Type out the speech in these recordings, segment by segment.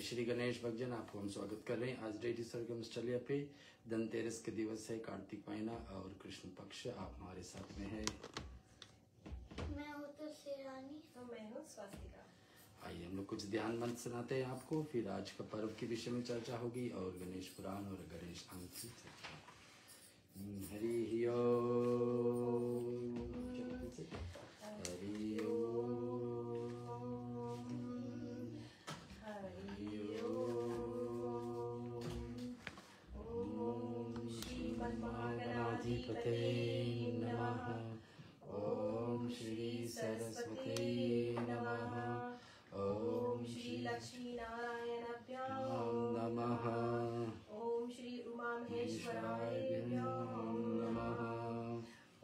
जय श्री गणेश भक्तजन, आपको हम स्वागत कर रहे हैं। आज डेट सरगम ऑस्ट्रेलिया पे धनतेरस के दिवस है, कार्तिक महीना और कृष्ण पक्ष। आप हमारे साथ में है। मैं हूँ तो शिरानी तो मैं हूँ स्वास्तिका। आइए हम लोग कुछ ध्यान मंत्र सुनाते हैं आपको, फिर आज का पर्व के विषय में चर्चा होगी और गणेश पुराण और गणेश अंक की चर्चा। हरि ओम। हरि ओम। श्रीमन्महागणाधिपते नमः। ओम श्री सरस्वती नमः। ओम श्री लक्ष्मी नारायणाभ्यां नमः। ओम श्री उमा महेश्वराय नमः।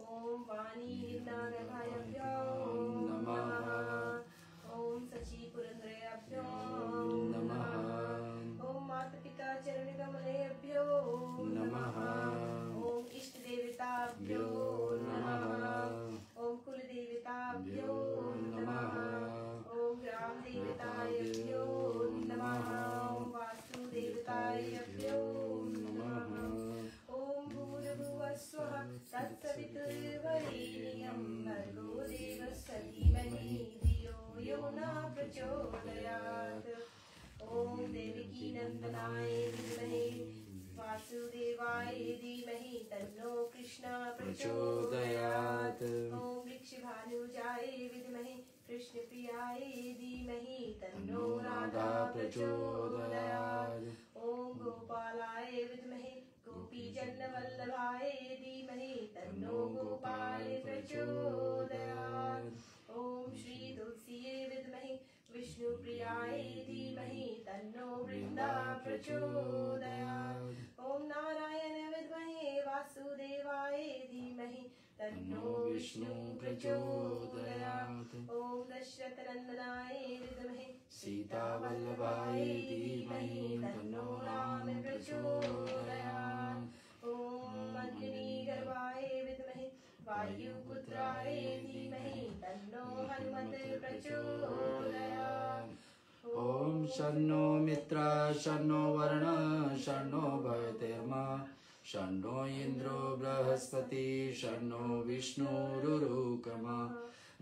ओम वाणी हिरण्यगर्भाभ्यां नमः। ओम सची पुरंदरेभ्यो नमः। ओम माता पिता चरण कमलेभ्यो नमः। ओम इष्ट देवताभ्यो नमः। ओम कुल देवताभ्यो नमः। ओम ग्राम देवताभ्यो नमः। ओम वास्तु देवताभ्यो नमः। ओम भूर्भुवः स्वः तत्सवितुर्वरेण्यं भर्गो देवस्य धीमहि धियो यो न प्रचोदयात्। ओम देवकी नंदनाय विद्महे वासुदेवाय धीमहि तन्नो कृष्ण प्रचोदयात्। ओम वृक्षभानुजाय विद्महे कृष्ण प्रियाय धीमहि तन्नो राधा प्रचोदयात्। ओम गोपालाय विद्महे गोपीजन वल्लभाय धीमहि तन्नो गोपाल प्रचोदयात्। ओम श्री तुलसीये विद्महे विष्णु प्रियाय धीमहि तन्नो वृंदा प्रचोदयात्। ओम नारायण विद्महे वासुदेवाय धीमहि तन्नो विष्णु प्रचोदयात्। ओम दशरथ नंदनाय विद्महे सीता वल्लभाय धीमहि तन्नो राम प्रचोदयात्। ओम अग्नि गर्भाय विद्महे वायुपुत्राय धीमहि तन्नो हनुमत प्रचोदयात्। ओम शन्नो मित्र शन्नो वरुण शन्नो भवतेर्मा शन्नो इंद्रो बृहस्पति शन्नो विष्णुरुरुक्रमा।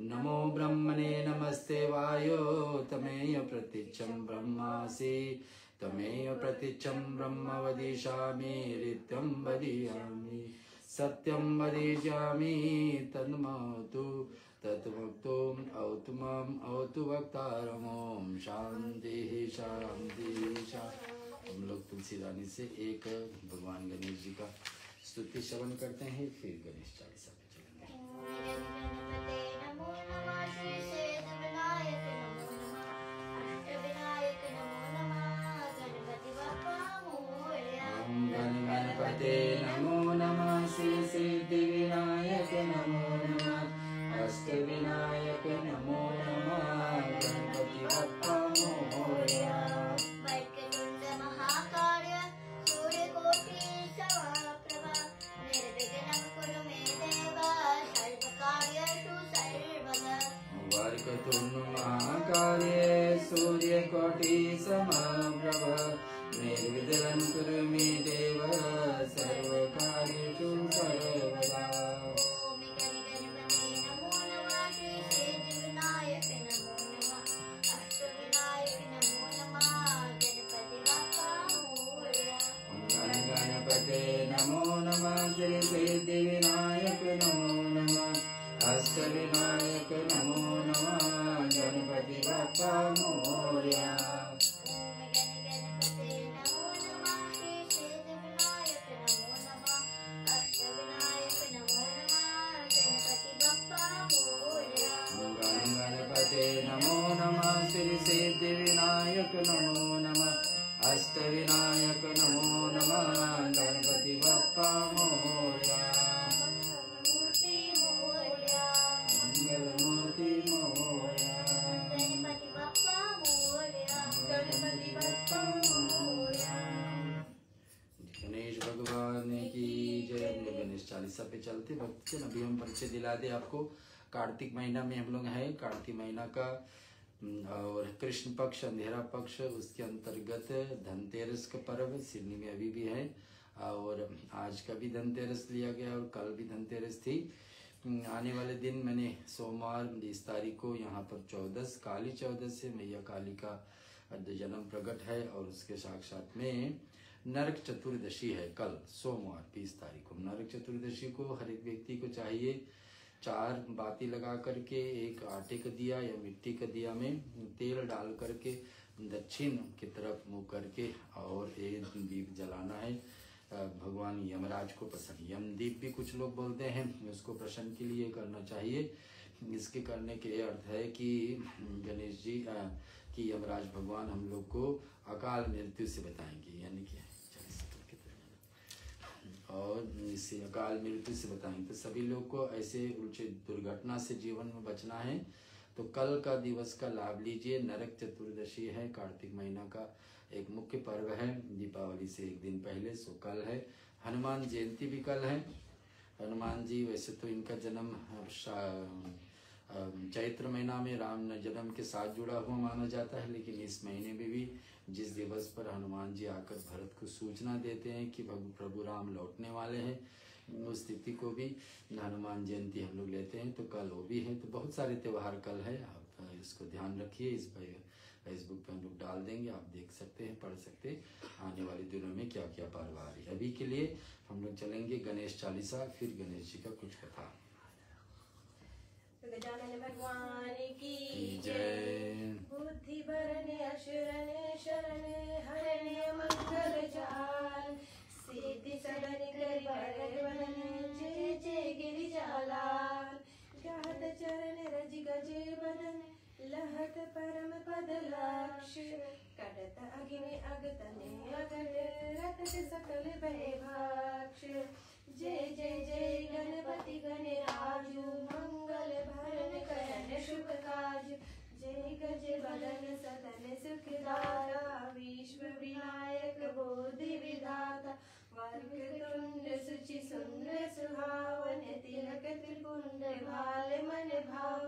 नमो ब्रह्मणे नमस्ते वायो तमेय प्रतीच्छं ब्रह्मासि तमेय प्रतीच्छं ब्रह्म वदिष्यामि ऋत्यं वदिष्यामि सत्यं वदिष्यामि तन्मातु तत्वक्तुम औतुमम औतु वक्तारम। ओम शांति शांति शांति। हम लोग तुलसी रानी से एक भगवान गणेश जी का स्तुति श्रवण करते हैं, फिर गणेश चालीसा पे चलेंगे। गणपते नमो नमः। श्री सिद्धिविनायक नमो नमः। अष्टविनायक नमो नमः। गणपति बप्पा मोरया। ओम गणपते नमो नमः। श्री सिद्धिविनायक नमो नमः। अष्टविनायक नमो नमः। गणपति बप्पा मोरया। वक्रतुंड महाकाय सूर्यकोटि समप्रभा निर्विघ्नं कुरु मे देव सर्वकार्येषु सर्वदा। वक्रतुंड महाकाय सूर्यकोटि समप्रभा निर्विघ्नं कुरु मे देव सर्वकार्येषु सर्वदा। ओम गणपते नमो नमः। श्री सिद्धिविनायक नमो नमः। अष्टविनायक नमो नमः। गणपति बप्पा मोरया। गणपते नमो नमः। श्री सिद्धिविनायक नमो नमः। अष्टविनायक नमो नमः। गणपति बप्पा मोरया। ओम गणपते नमो नमः। श्री सिद्धिविनायक नमो नमः। अष्टविनायक नमो नमः। गणपति बप्पा मोरया। गणपते नमो नमः। श्री सिद्धिविनायक नमो नमः। अष्टविनायक नमो नमः। गणपति बप्पा मोरया। मूर्ति मोरया। मंगलमूर्ति मोरया। गणपति बप्पा मोरया। गणपति बप्पा मोरया। गणेश भगवान की जय। हम लोग गणेश चालीसा पे चलते भक्तजन। अभी हम परिचय दिला दे आपको। कार्तिक महीना में हम लोग हैं। कार्तिक महीना का और कृष्ण पक्ष अंधेरा पक्ष उसके अंतर्गत धनतेरस का पर्व सिडनी में अभी भी है और आज का भी धनतेरस लिया गया और कल भी धनतेरस थी। आने वाले दिन मैंने सोमवार 20 तारीख को यहाँ पर चौदस काली चौदस से मैया काली का जन्म प्रकट है और उसके साक्षात में नरक चतुर्दशी है कल सोमवार 20 तारीख को। नरक चतुर्दशी को हर एक व्यक्ति को चाहिए 4 बाती लगा करके एक आटे का दिया या मिट्टी का दिया में तेल डाल करके दक्षिण की तरफ मुँह करके और एक दीप जलाना है। भगवान यमराज को प्रसन्न यमदीप भी कुछ लोग बोलते हैं उसको प्रसन्न के लिए करना चाहिए। इसके करने के अर्थ है कि गणेश जी कि यमराज भगवान हम लोग को अकाल मृत्यु से बताएंगे यानी कि और इससे अकाल मृत्यु से बताएंगे। तो सभी लोग को ऐसे ऊंचे दुर्घटना से जीवन में बचना है तो कल का दिवस का लाभ लीजिए। नरक चतुर्दशी है कार्तिक महीना का एक मुख्य पर्व है दीपावली से एक दिन पहले सो कल है। हनुमान जयंती भी कल है। हनुमान जी वैसे तो इनका जन्म चैत्र महीना में राम जन्म के साथ जुड़ा हुआ माना जाता है लेकिन इस महीने में भी जिस दिवस पर हनुमान जी आकर भरत को सूचना देते हैं कि प्रभु राम लौटने वाले हैं उस तिथि को भी हनुमान जयंती हम लोग लेते हैं तो कल वो भी है। तो बहुत सारे त्यौहार कल है आप इसको ध्यान रखिए। इस पर फेसबुक पे हम लोग डाल देंगे आप देख सकते हैं पढ़ सकते हैं आने वाले दिनों में क्या क्या पर्व आ रही है। अभी के लिए हम लोग चलेंगे गणेश चालीसा फिर गणेश जी का कुछ कथा। गजानन भगवान की जय। बुद्धि भरने अशरण शरण हरणे मंगल जाल सिद्धि सदन करि बरवन जय जय गिरिजालाल गाहत चरण रज गज बदन लहत परम पद लक्ष्य कटत अग्नि अगतने अगट रटत सकल भय भक्ष जय जय जय गणपति गणराजु मंगल भरण करन शुभ काज जय गज बदन सदन सुखदाता विश्व विनायक बोधि विधाता वक्रतुंड सुचि सुंदर सुहावन तिलक त्रिपुंड भाल मन भाव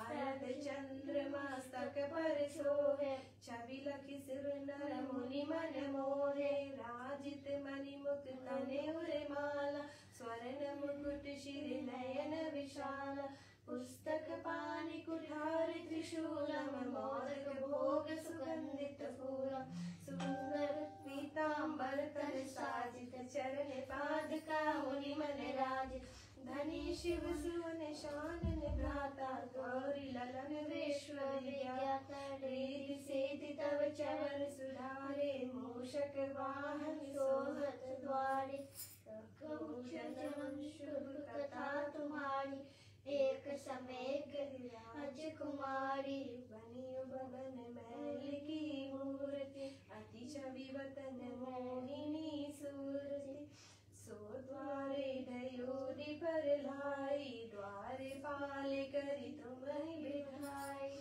आरत चंद्र मस्तक पर सोहे छवि लखि सिर नर मुनि मन मोहे राजित मणि मुक्त तने उरे माला स्वर्ण मुकुट शिर नयन विशाला पुस्तक पाणि कुठार त्रिशूलम मोदक भोग सुगंधित फूलम सुंदर पीतांबर कर साजित चरण पादुका मुनि मन राज धनी शिव सुवन शानन भ्राता गौरी ललन विश्व विज्ञाता रिद्धि सिद्धि तव चरण सुधारे मूषक वाहन सोहत द्वारे शुभ कथा तुम्हारी एक समय अज कुमारी बनियो बगन मैल की मूर्ति अति छवि वतन मोहिनी सूरति सो द्वारे दयोरी पर लाई द्वारे पाल करी तुम ही बिठाई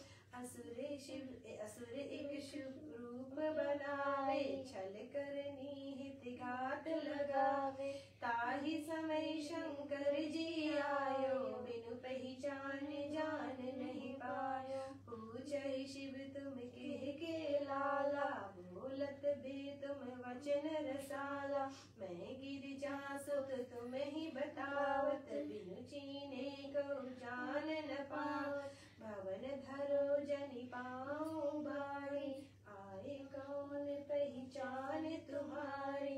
असुर एक शुभ रूप बनावे छल कर निहित घात लगावे ताहि समय शंकर जी आयो बिनु पहचान जान नहीं पायो पूछहि शिव तुम के लाला बोलत बे तुम वचन रसाला मैं गिरिजा सुत तुम ही बतावत बिनु चीने को जान न पावत भवन धरो जनि पाऊं भारी आए कौन पहचान तुम्हारी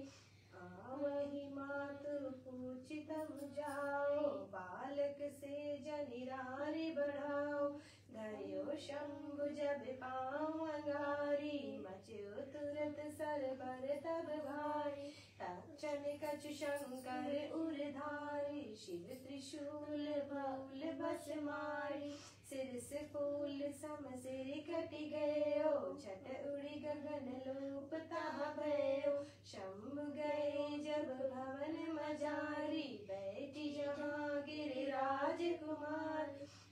आवहि मातु पूछितम जाओ बालक से जनिरारी बढ़ाओ धरियो शंभु जब पाऊं अंगारी मचो तुरत सरबर तब भारी तक्षण कछु शंकर उरधारी शिव त्रिशूल बूल बस मारी सिर से फूल सम सिर कटि गयो छट उड़ी गगन लोप ताह भयो शंभु गए जब भवन मजारी बैठी जहाँ गिरिराज कुमार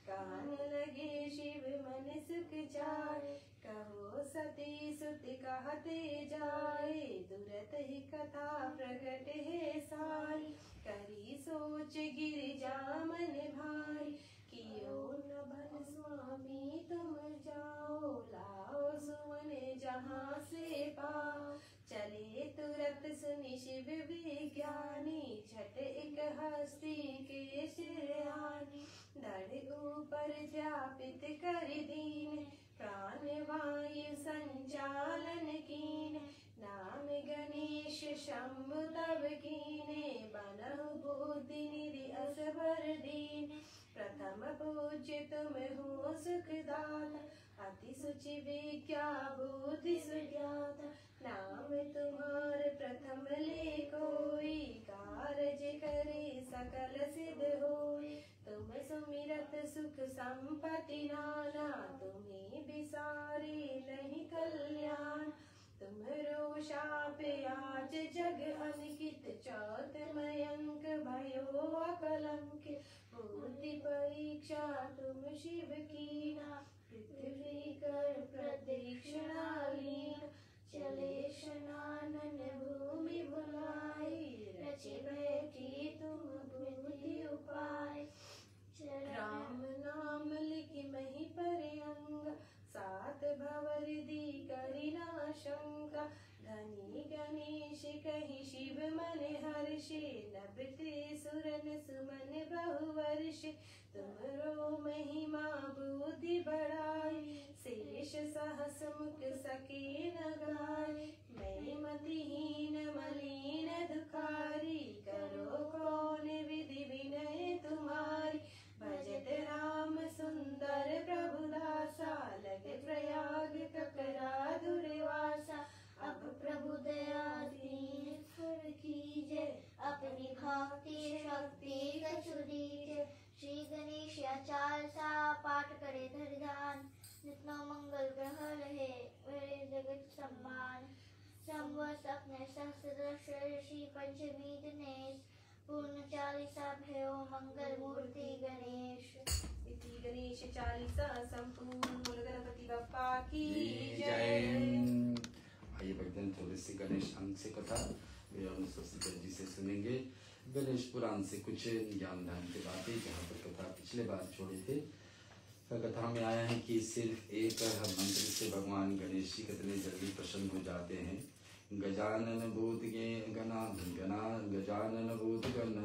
कान लगे शिव मन सुख जाए कहो सती सुत कहते जाए दुरत ही कथा प्रकट है सारी करी सोच गिरिजा मन भारी कियो न भन स्वामी तुम जाओ, लाओ सुमन जहाँ से पाओ। चले तुरत सुनि शिव विज्ञानी, झट एक हस्ती के सिर आनी। धड़ ऊपर व्यापित कर दीन, प्राण वायु संचालन कीन। नाम गणेश शंभु तब कीने, बनहु बुद्धि निधि असबर दीन। प्रथम पूज्य तुम हो सुखदाता, अति सुचि विज्ञा बुद्धि सुज्ञाता। नाम तुम्हारे प्रथम ले कोई, कारज करे सकल सिद्ध होई। तुम सुमिरत सुख संपत्ति नाना, तुम्हें बिसारी नहीं कल्याण। तुम्हरो शाप आज जग अनकित, चौथ मयंक भयो अकलंक। बुद्धि परीक्षा तुम शिव कीना, पृथ्वी कर प्रदक्षिणा लीन। चले शनानन भूमि बुलाई, रचे बैठी तुम बुद्धि उपाय। राम नाम लिखि मही पर अंग, सात भवर दी करी ना शंका। धनी गणेश कहि शिव मन हर्षे, नभते सुरन सुमन बहुवर्ष। तुमरो महिमा बुद्धि बढ़ाई, शेष सहस मुख सके न गाय। मैं मतिहीन मलिन दुखारी, करो कौन विधि विनय तुम्हारी। भजत राम सुंदर प्रभु दासा, लगे प्रयाग ककरा दुर्वासा। अब प्रभु दया दीन फर कीजे, अपनी भक्ति शक्ति कछु दीजे। श्री गणेश चालीसा पाठ करे धरि ध्यान, जितना मंगल ग्रह रहे वरे जगत सम्मान। संवत्सर अपने सहस्र श्री पंचमी दिनेश, पूर्ण चालीसा भयो मंगल मूर्ति गणेश। इति गणेश चालीसा संपूर्ण। बोलो गणपति बप्पा की जय। जय। आइए भक्तन थोड़ी सी गणेश अंक से कथा विराम स्वस्तिकर जी से सुनेंगे। गणेश पुराण से कुछ ज्ञान ध्यान की बातें, जहाँ पर कथा पिछले बार छोड़े थे। कथा में आया है कि सिर्फ एक मंत्र से भगवान गणेश जी कितने जल्दी प्रसन्न हो जाते हैं। गजानन भूत गजानन भूत गण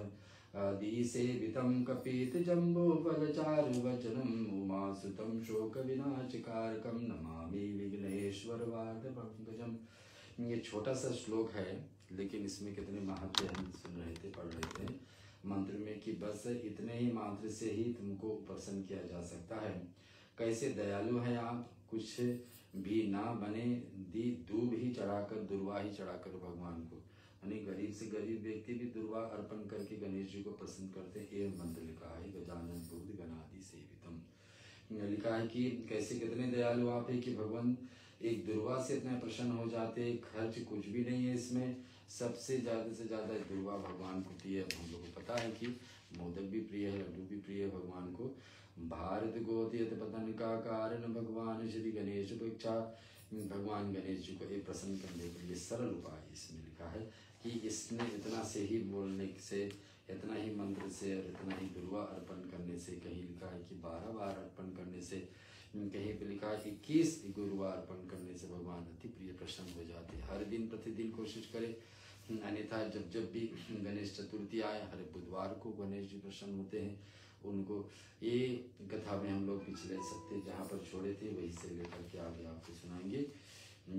आदि सेवितं कपित जम्बो फलचारु वचनम्, उमासुतं शोक विनाशकारकं नमामि विघ्नेश्वर वाद पंकजम। ये छोटा सा श्लोक है, लेकिन इसमें कितने महत्व हम सुन रहे थे, पढ़ रहे थे मंत्र में कि बस इतने ही मात्र से ही तुमको प्रसन्न किया जा सकता है। कैसे दयालु हैं आप, कुछ भी ना बने दी दूब ही चढ़ाकर, दुर्वा ही चढ़ाकर भगवान को, यानी गरीब से गरीब व्यक्ति भी दुर्वा अर्पण करके गणेश जी को प्रसन्न करते हैं। ये मंत्र लिखा है गजानन भूत गणादि सेवितम। लिखा है कि कैसे कितने दयालु आप है कि भगवान एक दुर्वा से इतना प्रसन्न हो जाते। खर्च कुछ भी नहीं है इसमें, सबसे ज्यादा से ज्यादा दुर्वा भगवान को प्रिय है। हम लोग को पता है कि मोदक भी प्रिय है, लड्डू भी प्रिय है भगवान को। भारत गोतियत पतन का कारण भगवान श्री गणेश भिक्षा। भगवान गणेश जी को ये प्रसन्न करने के लिए सरल उपाय इसमें लिखा है कि इसने इतना से ही बोलने से, इतना ही मंत्र से और इतना ही दुर्वा अर्पण करने से, कहीं लिखा है कि 12 बार अर्पण करने से, कहीं पे लिखा है 21 गुरुवार अर्पण करने से भगवान अति प्रिय प्रसन्न हो जाते हैं। हर दिन प्रतिदिन कोशिश करें, अन्यथा जब जब भी गणेश चतुर्थी आए, हर बुधवार को गणेश जी प्रसन्न होते हैं। उनको ये कथा में हम लोग पिछले सप्ताह जहाँ पर छोड़े थे वहीं से लेकर के आगे आपको सुनाएंगे।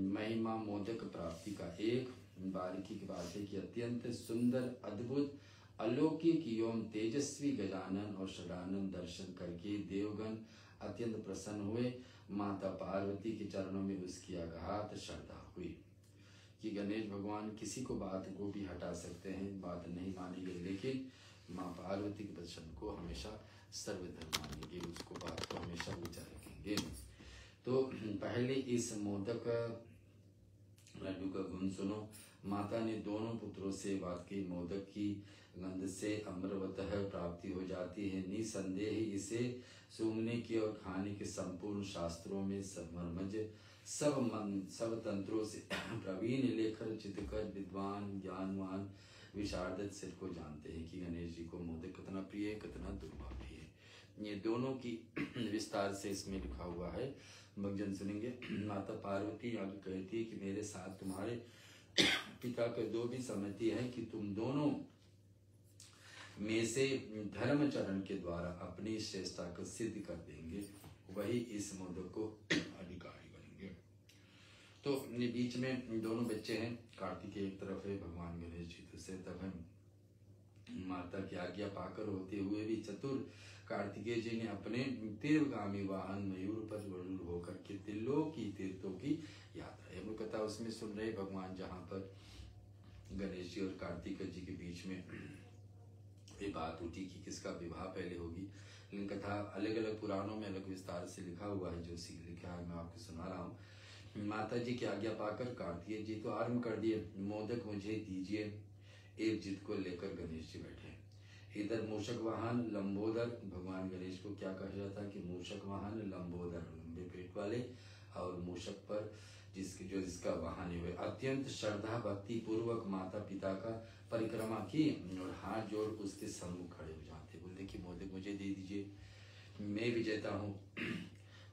महिमा मोदक प्राप्ति का एक बारीकी की बात है कि अत्यंत सुंदर, अद्भुत, अलौकिक एवं तेजस्वी गजानन और षडानन दर्शन करके देवगण अत्यंत प्रसन्न हुए। माता पार्वती के चरणों में उसकी अगाध श्रद्धा हुई कि गणेश भगवान किसी को बात को भी हटा सकते हैं, बात नहीं मानेंगे, लेकिन माँ पार्वती के वचन को हमेशा सर्वधर्म मानेंगे, उसको बात को हमेशा ऊंचा रखेंगे। तो पहले इस मोदक लड्डू का गुण सुनो। माता ने दोनों पुत्रों से बात की। मोदक की गंध से अमृतः प्राप्ति हो जाती है। निसंदेह इसे सूंघने की और खाने के संपूर्ण शास्त्रों में मर्मज सब तंत्रों से प्रवीण लेखर चितकर विद्वान ज्ञानवान विशारद सिर को जानते हैं कि गणेश जी को मोदक कितना प्रिय है, कितना दुर्लभ है। ये दोनों की विस्तार से इसमें लिखा हुआ है, भक्तजन सुनेंगे। माता पार्वती आगे कहती है कि मेरे साथ तुम्हारे पिता का जो भी सम्मति है कि तुम दोनों में से धर्मचरण के द्वारा अपनी श्रेष्ठता को सिद्ध कर देंगे, वही इस मोदक को अधिकारी बनेंगे। तो ये बीच में दोनों बच्चे हैं, कार्तिकेय एक तरफ है, भगवान गणेश जी दूसरे तरफ है। माता की आज्ञा पाकर होते हुए भी चतुर कार्तिकेय जी ने अपने तीर्थगामी वाहन मयूर पर वरूर होकर के त्रिलोक की तीर्थों की यात्रा, हम लोग कथा उसमें सुन रहे भगवान, जहाँ पर गणेश जी और कार्तिकेय जी के बीच में ये बात उठी कि किसका विवाह पहले होगी। लेकिन कथा अलग अलग पुराणों में अलग विस्तार से लिखा हुआ है, जो लिखा है मैं आपको सुना रहा हूँ। माता जी की आज्ञा पाकर कार्तिकेय जी तो आरंभ कर दिए, मोदक मुझे दीजिए, एक जिद को लेकर गणेश जी बैठे। इधर मूषक वाहन लंबोदर, भगवान गणेश को क्या कहा जाता है कि मूषक वाहन लंबोदर, लंबे पेट वाले, और मूषक पर जिसका वाहन है, अत्यंत श्रद्धा भक्ति पूर्वक माता पिता का परिक्रमा की और हाथ जोड़ उसके सम्मुख खड़े हो जाते, बोलते कि मोदक मुझे दे दीजिए, मैं विजेता हूँ।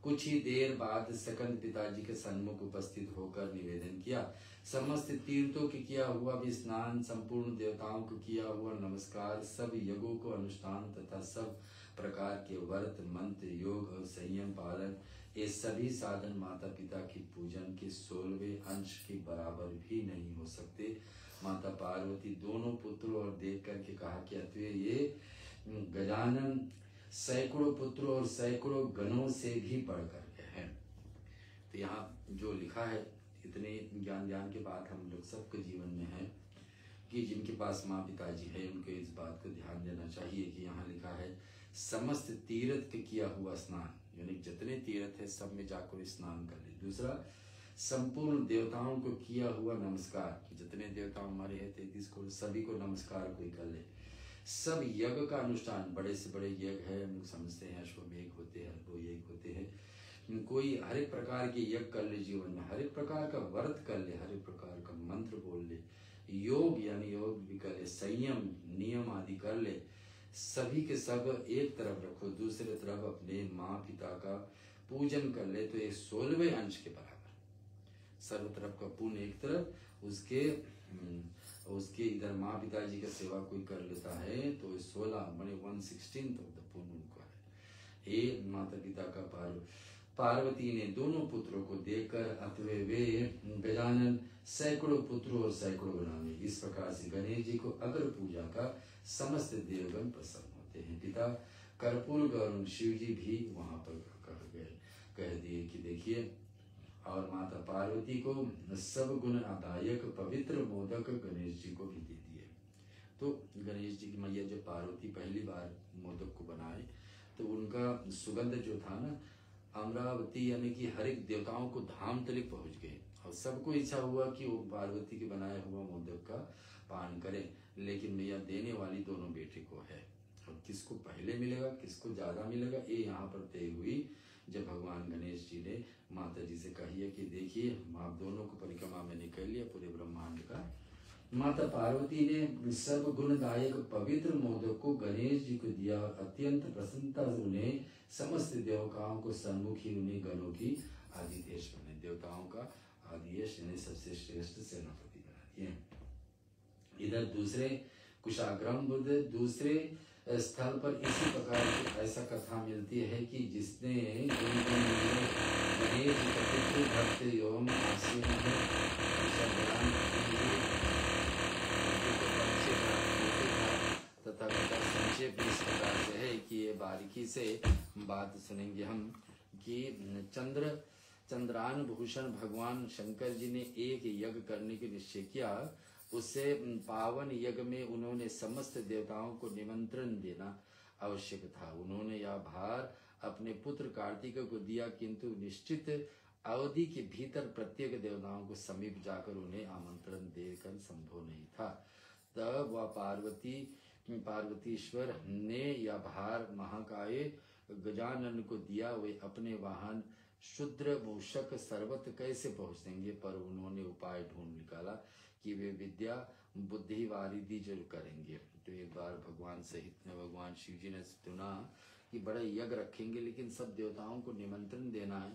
कुछ ही देर बाद सकंद पिताजी के सन्मुख उपस्थित होकर निवेदन किया, समस्त तीर्थों के किया हुआ भी स्नान, संपूर्ण देवताओं को किया हुआ नमस्कार, सब यज्ञों को अनुष्ठान तथा सब प्रकार के व्रत मंत्र योग और संयम पालन, ये सभी साधन माता पिता की पूजन के 16वें अंश के बराबर भी नहीं हो सकते। माता पार्वती दोनों पुत्रों और देख करके कहा कि अतः ये गजानन सैकड़ों पुत्रों और सैकड़ों गणों से भी बढ़कर के हैं। तो यहाँ जो लिखा है, इतने ज्ञान की बात हम लोग सबके जीवन में है कि जिनके पास माँ पिताजी है उनको इस बात को ध्यान देना चाहिए कि यहाँ लिखा है समस्त तीर्थ के किया हुआ स्नान, यानी जितने तीर्थ है सब में जाकर स्नान कर ले। दूसरा, संपूर्ण देवताओं को किया हुआ नमस्कार, जितने देवता हमारे हैं 33 को, सभी को नमस्कार कोई कर ले। सब यज्ञ का अनुष्ठान, बड़े से बड़े यज्ञ है, हम लोग समझते हैं अश्वमेघ होते हैं, 2 यज्ञ होते हैं, कोई हर एक प्रकार के यज्ञ कर ले जीवन में, हर एक प्रकार का व्रत कर ले, हर एक प्रकार का मंत्र बोल ले, योग यानी योग भी कर ले, संयम नियम आदि कर ले, सभी के सब एक तरफ रखो, दूसरे तरफ अपने माँ पिता का पूजन कर ले, तो ये 16वें अंश के बराबर। सर्व तरफ का पुण्य एक तरफ, उसके इधर माँ पिताजी का सेवा कोई कर लेता है तो 16 माने 1/16 ऑफ द पुण्य उनको है। हे माता पिता का पार्वती ने दोनों पुत्रों को देखकर अथवे वे गजानन सैकड़ों पुत्रों और सैकड़ों बनावे, इस प्रकार से गणेश जी को अग्र पूजा का समस्त देवगण प्रसन्न होते हैं। पिता कर्पूर गौरव शिव जी भी वहां पर कह दिए कि देखिए, और माता पार्वती को सब गुण आदायक पवित्र मोदक गणेश जी को भी दे दिए। तो गणेश जी की मैया जब पार्वती पहली बार मोदक को बनाए तो उनका सुगंध जो था ना, अमरावती यानी कि हर एक देवताओं को धाम तक पहुंच गए, और सबको इच्छा हुआ कि वो पार्वती के बनाया हुआ मोदक का पान करें। लेकिन मैया देने वाली दोनों बेटे को है, और किसको पहले मिलेगा किसको ज्यादा मिलेगा ये यहाँ पर तय हुई जब भगवान गणेश जी ने माता जी से कही है कि देखिए आप दोनों को परिक्रमा में निकल लिया पूरे ब्रह्मांड का। माता पार्वती ने सब गुणदायक पवित्र मोदक को गणेश जी को दिया, अत्यंत प्रसन्नता से उन्हें समस्त देवताओं को सन्मुख ही उन्हें गणों की आदिदेश बने, देवताओं का आदिदेश यानी सबसे श्रेष्ठ सेनापति बना दिए। इधर दूसरे कुशाग्रम बुद्ध दूसरे स्थल पर इसी प्रकार की ऐसा कथा मिलती है कि जिसने गणेश भक्त एवं आसीन तथा संक्षेप इस प्रकार से है कि ये बारीकी से बात सुनेंगे हम कि चंद्रान भूषण भगवान शंकर जी ने एक यज्ञ करने के निश्चय किया। उससे पावन यज्ञ में उन्होंने समस्त देवताओं को निमंत्रण देना आवश्यक था। उन्होंने यह भार अपने पुत्र कार्तिक को दिया, किंतु निश्चित अवधि के भीतर प्रत्येक देवताओं को समीप जाकर उन्हें आमंत्रण देकर संभव नहीं था। तब वह पार्वतीश्वर ने यह भार महाकाय गजानन को दिया। वे अपने वाहन शुद्र मूषक सर्वत कैसे पहुंचेंगे, पर उन्होंने उपाय ढूंढ निकाला कि वे विद्या बुद्धि वारिधि जरूर करेंगे। तो एक बार भगवान सहित भगवान शिव जी ने सुना कि बड़ा यज्ञ रखेंगे, लेकिन सब देवताओं को निमंत्रण देना है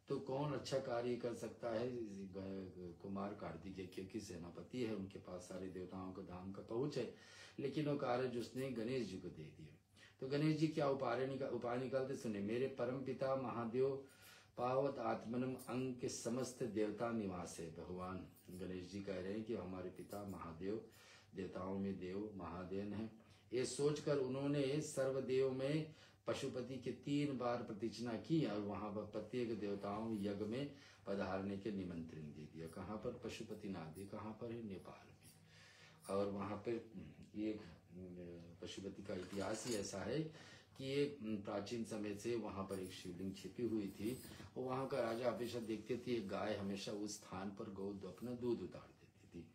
तो कौन अच्छा कार्य कर सकता है? कुमार कार्तिकेय क्योंकि सेनापति है, उनके पास सारे देवताओं को धाम का पहुँच है, लेकिन वो कार्य उसने गणेश जी को दे दिया। तो गणेश जी क्या उपाय निकालते सुने, मेरे परम पिता महादेव पावत आत्मनम अंग के समस्त देवता निवास है। भगवान गणेश जी कह रहे हैं कि हमारे पिता महादेव देवताओं में देव महादेव हैं। ये सोचकर उन्होंने सर्वदेव में पशुपति के 3 बार प्रतिज्ञा की और वहां पर प्रत्येक देवताओं यज्ञ में पधारने के निमंत्रण दे दिया। कहाँ पर? पशुपतिनाथ जी कहाँ पर है? नेपाल में। और वहां पर ये पशुपति का इतिहास ही ऐसा है कि एक प्राचीन समय से वहां पर एक शिवलिंग छिपी हुई थी और वहां का राजा हमेशा देखते थे एक गाय हमेशा उस स्थान पर गौ अपना दूध उतार देती थी।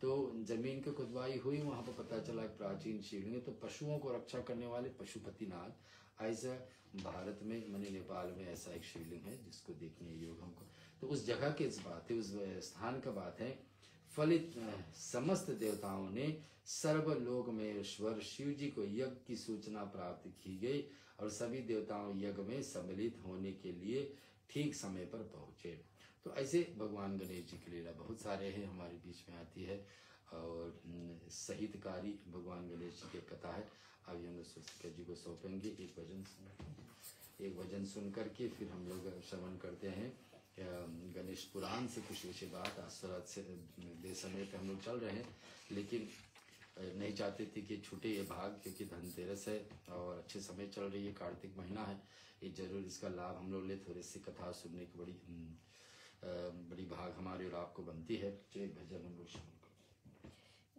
तो जमीन की खुदवाई हुई, वहां पर पता चला एक प्राचीन शिवलिंग है। तो पशुओं को रक्षा करने वाले पशुपतिनाथ, ऐसा भारत में माने नेपाल में ऐसा एक शिवलिंग है जिसको देखने योग हमको। तो उस जगह की बात है, उस स्थान का बात है। फलित समस्त देवताओं ने सर्वलोक में ईश्वर शिव जी को यज्ञ की सूचना प्राप्त की गई और सभी देवताओं यज्ञ में सम्मिलित होने के लिए ठीक समय पर पहुंचे। तो ऐसे भगवान गणेश जी की लीला बहुत सारे हैं, हमारे बीच में आती है और साहित्यकारी भगवान गणेश जी की कथा है। अभी हम लोग जी को सौंपेंगे एक भजन सुन करके फिर हम लोग श्रवण करते हैं गणेश पुराण से कुछ विषय बात। आज से समय पे हम लोग चल रहे हैं, लेकिन नहीं चाहते थे कि छूटे ये भाग, क्योंकि धनतेरस है और अच्छे समय चल रही है, कार्तिक महीना है, ये जरूर इसका लाभ हम लोग ले। थोड़ी सी कथा सुनने की बड़ी भाग हमारे और आपको बनती है। तो एक भजन हम लोग शुरू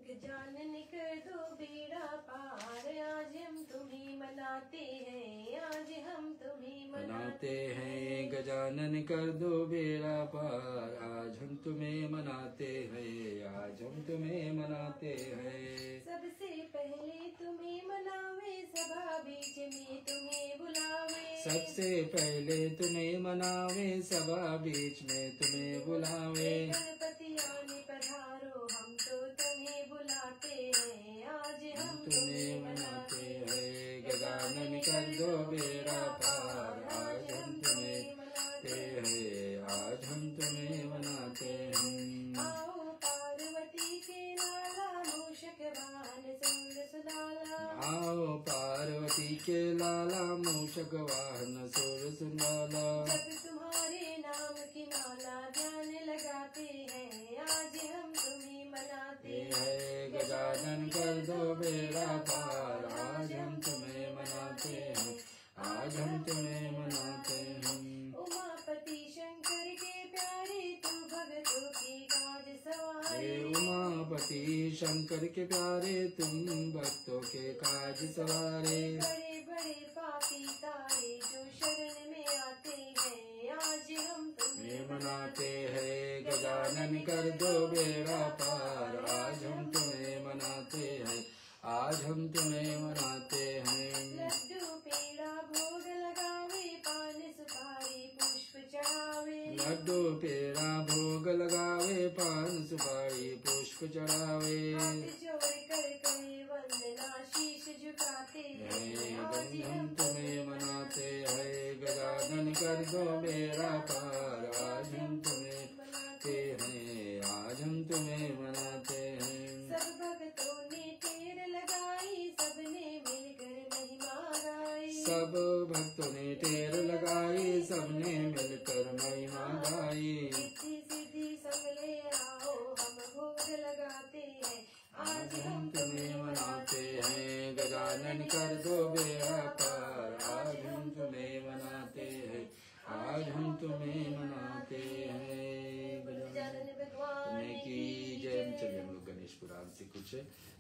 गजानन कर दो बेड़ा पार, आज हम तुम्हें मनाते हैं, आज हम तुम्हें मनाते हैं। गजानन कर दो बेड़ा पार, आज हम तुम्हें मनाते हैं, आज हम तुम्हें मनाते हैं। सबसे पहले तुम्हें मनावे, सभा बीच में तुम्हें बुलावे। सबसे पहले तुम्हें मनावे, सभा बीच में तुम्हें बुलावे। गणपति आने पधारो, हम तो तुम्हें बुलाते हैं, आज हम तुम्हें मनाते हैं। गजानन कर दो बेड़ा पार, आज हम तुम्हें मनाते हैं, आज हम तुम्हें मनाते हैं। आओ पार्वती के लाला, मूषक वाहन सूर सुनाला। आओ पार्वती के लाला, मूषक वाहन सूर सुनाला। जब तुम्हारे नाम की माला ध्यान लगाते हैं, आज हम तुम्हें मनाते हैं। गजानन कर दो बेड़ा पार, आज हम तुम्हें मनाते हैं, आज हम तुम्हें मनाते हैं। उमापति शंकर के प्यारे, तू भगतों की काज सवारे। उमापति शंकर के प्यारे, तुम भक्तों के काज सवारे। बड़े बड़े पापी तारे, जो शरण में आते हैं, आज हम तुम्हें मनाते हैं। गजानन कर दो बेड़ा पार, आज हम तुम्हें मनाते हैं, आज हम तुम्हें मनाते हैं। लड्डू पेड़ा भोग लगावे, पान सुपारी पुष्प चढ़ावे। लड्डू पेड़ा भोग लगावे, पान सुपारी पुष्प चढ़ावे। हाथ जोड़ कर कहे वंदना, शीश झुकाते हैं, आज हम हम तुम्हें मनाते हैं। गजानन कर दो बेड़ा पार, आज हम तुम्हें मनाते हैं, आज हम तुम्हें मनाते हैं। सब भक्तों ने टेर लगाई, सबने मिलकर महिमा गाई। सब भक्तों ने टेर लगाई, सबने मिलकर महिमा गाई। रिद्धि सिद्धि संग ले आओ, हम भोग लगाते हैं, आज हम तुम्हें मनाते हैं। गजानन कर दो बेड़ा पार, आज हम तुम्हें मनाते हैं, आज हम तुम्हें मनाते हैं। गजानन भगवान की जय। चलिए हम लोग गणेश पुराण से कुछ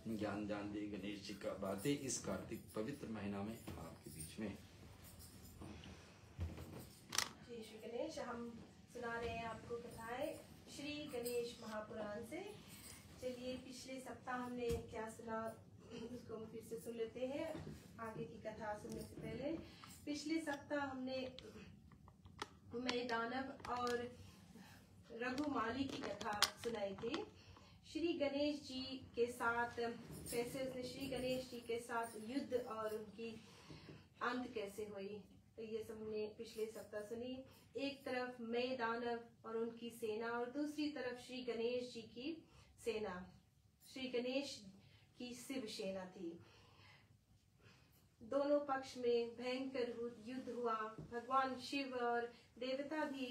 ज्ञान जान दे गणेश जी का बातें इस कार्तिक पवित्र महीना में आपके बीच में। जय श्री गणेश। हम सुना रहे हैं आपको कथाएं श्री गणेश महापुराण से। चलिए पिछले सप्ताह हमने क्या सुना उसको हम फिर से सुन लेते हैं आगे की कथा सुनने से पहले। पिछले सप्ताह हमने मैं दानव और रघुमाली की कथा सुनाई थी। श्री गणेश जी के साथ कैसे उसने श्री गणेश जी के साथ युद्ध और उनकी अंत कैसे हुई, तो ये सब हमने पिछले सप्ताह सुनी। एक तरफ मैं दानव और उनकी सेना और दूसरी तरफ श्री गणेश जी की सेना, श्री गणेश की शिव सेना थी। दोनों पक्ष में भयंकर युद्ध हुआ। भगवान शिव और देवता भी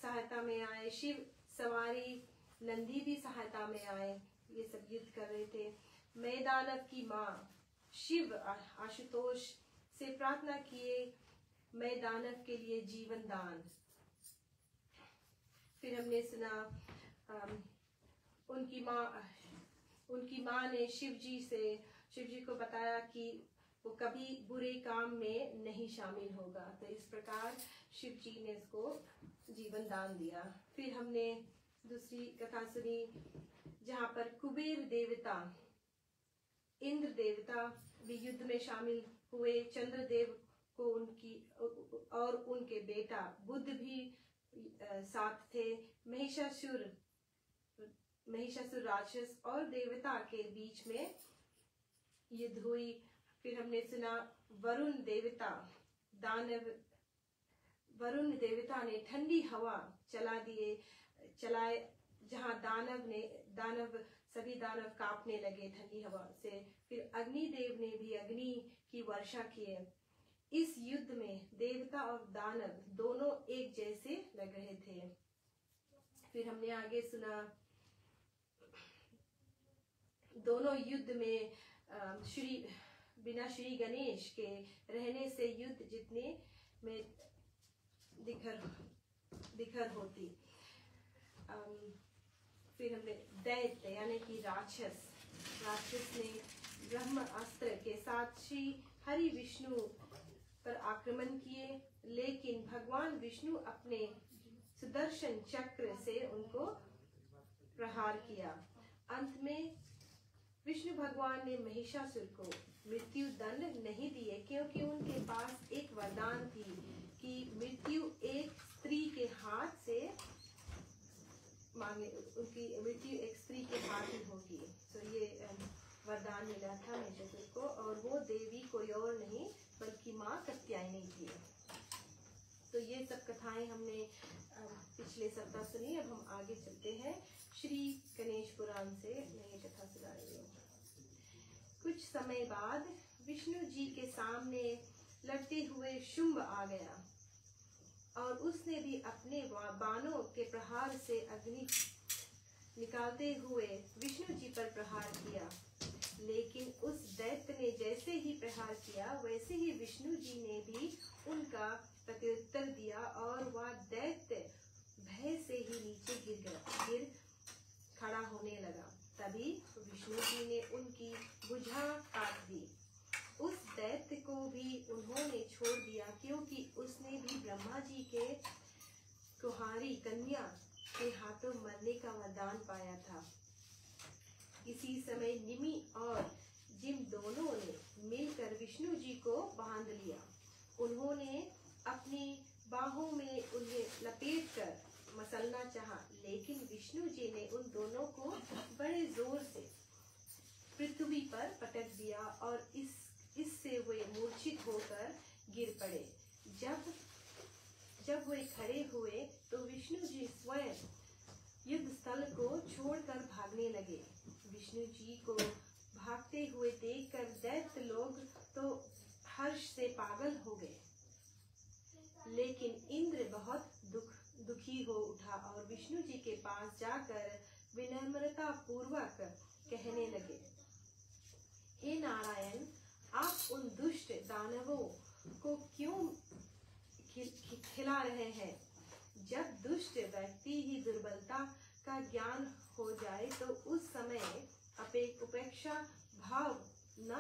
सहायता में आए, शिव सवारी नंदी भी सहायता में आए। ये सब युद्ध कर रहे थे। मैं दानव की माँ शिव आशुतोष से प्रार्थना किए, मैं दानव के लिए जीवन दान। फिर हमने सुना उनकी माँ ने शिव जी को बताया कि वो कभी बुरे काम में नहीं शामिल होगा। तो इस प्रकार शिव जी ने उसको जीवन दान दिया। फिर हमने दूसरी कथा सुनी जहाँ पर कुबेर देवता, इंद्र देवता भी युद्ध में शामिल हुए। चंद्रदेव को और उनके बेटा बुध भी साथ थे। महिषासुर राक्षस और देवता के बीच में युद्ध हुई। फिर हमने सुना वरुण देवता ने ठंडी हवा चलाए जहाँ सभी दानव कांपने लगे ठंडी हवा से। फिर अग्निदेव ने भी अग्नि की वर्षा किए। इस युद्ध में देवता और दानव दोनों एक जैसे लग रहे थे। फिर हमने आगे सुना दोनों युद्ध में बिना श्री गणेश के रहने से युद्ध जितने में दिखर होती। फिर हमने दैत्य यानी कि राक्षस ने ब्रह्म अस्त्र के साथ श्री हरि विष्णु पर आक्रमण किए, लेकिन भगवान विष्णु अपने सुदर्शन चक्र से उनको प्रहार किया। अंत में विष्णु भगवान ने महिषासुर को मृत्यु दंड नहीं दिए, क्योंकि उनके पास एक वरदान थी कि मृत्यु एक स्त्री के हाथ से उनकी मृत्यु एक स्त्री के हाथ ही होगी। तो ये वरदान मिला था महिषासुर को, और वो देवी कोई और नहीं बल्कि माँ कात्यायनी थी। तो ये सब कथाएं हमने पिछले सप्ताह सुनी। अब हम आगे चलते हैं। श्री गणेश पुराण से मैं ये कथा सुना रही हूँ। कुछ समय बाद विष्णु जी के सामने लड़ते हुए शुंभ आ गया और उसने भी अपने बाणों के प्रहार से अग्नि निकालते हुए विष्णु जी पर प्रहार किया। लेकिन उस दैत्य ने जैसे ही प्रहार किया वैसे ही विष्णु जी ने भी उनका प्रत्युत्तर दिया और वह दैत्य भय से ही नीचे गिर खड़ा होने लगा। तभी विष्णु जी ने उनकी भुजा काट दी। उस दैत्य को भी उन्होंने छोड़ दिया, क्योंकि उसने भी ब्रह्मा जी के कुहारी कन्या के हाथों मरने का वरदान पाया था। इसी समय निमि और जिम दोनों ने मिलकर विष्णु जी को बांध लिया। उन्होंने अपनी बाहों में उन्हें लपेटकर मसलना चाहा, लेकिन विष्णु जी ने उन दोनों को बड़े जोर से पृथ्वी पर पटक दिया और इससे वे मूर्छित होकर गिर पड़े। जब वे खड़े हुए तो विष्णु जी स्वयं युद्ध स्थल को छोड़कर भागने लगे। विष्णु जी को भागते हुए देखकर दैत्य लोग तो हर्ष से पागल हो गए, लेकिन इंद्र बहुत दुखी हो उठा और विष्णु जी के पास जाकर विनम्रता पूर्वक कहने लगे, हे नारायण, आप उन दुष्ट दानवों को क्यों खिला रहे हैं? जब दुष्ट व्यक्ति ही दुर्बलता का ज्ञान हो जाए तो उस समय उपेक्षा भाव न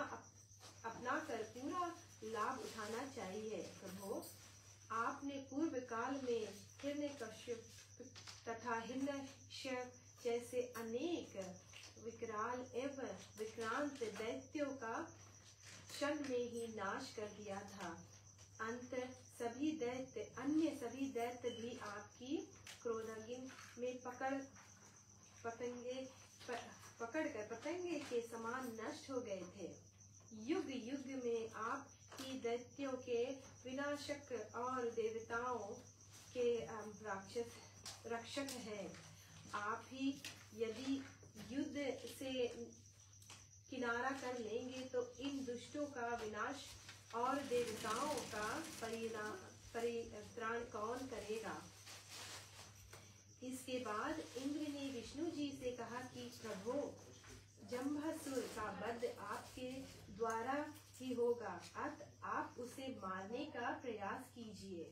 अपनाकर पूरा लाभ उठाना चाहिए। प्रभु, आपने पूर्व काल में हिरण्यकश्यप तथा हिरण्यकश्यप जैसे अनेक विकराल एवं विक्रांत दैत्यों का क्षण में ही नाश कर दिया था। अन्य सभी दैत्य भी आपकी क्रोधाग्नि में पकड़कर पतंगे के समान नष्ट हो गए थे। युग युग में आप कि दैत्यों के विनाशक और देवताओं के रक्षक हैं। आप ही यदि युद्ध से किनारा कर लेंगे तो इन दुष्टों का विनाश और देवताओं का परित्राण कौन करेगा। इसके बाद इंद्र ने विष्णु जी से कहा कि प्रभु, जम्भासुर का वध आपके द्वारा ही होगा, अतः आप उसे मारने का प्रयास कीजिए।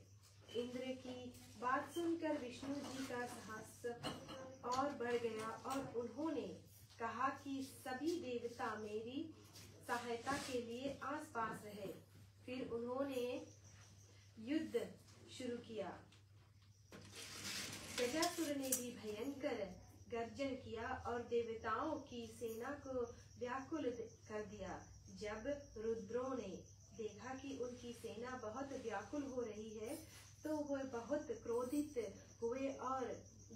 इंद्र की बात सुनकर विष्णु जी का साहस और बढ़ गया और उन्होंने कहा कि सभी देवता मेरी सहायता के लिए आसपास रहे। फिर उन्होंने युद्ध शुरू किया। गजासुर ने भी भयंकर गर्जन किया और देवताओं की सेना को व्याकुल कर दिया। जब रुद्रों ने देखा कि उनकी सेना बहुत व्याकुल हो रही है तो वह बहुत क्रोधित हुए और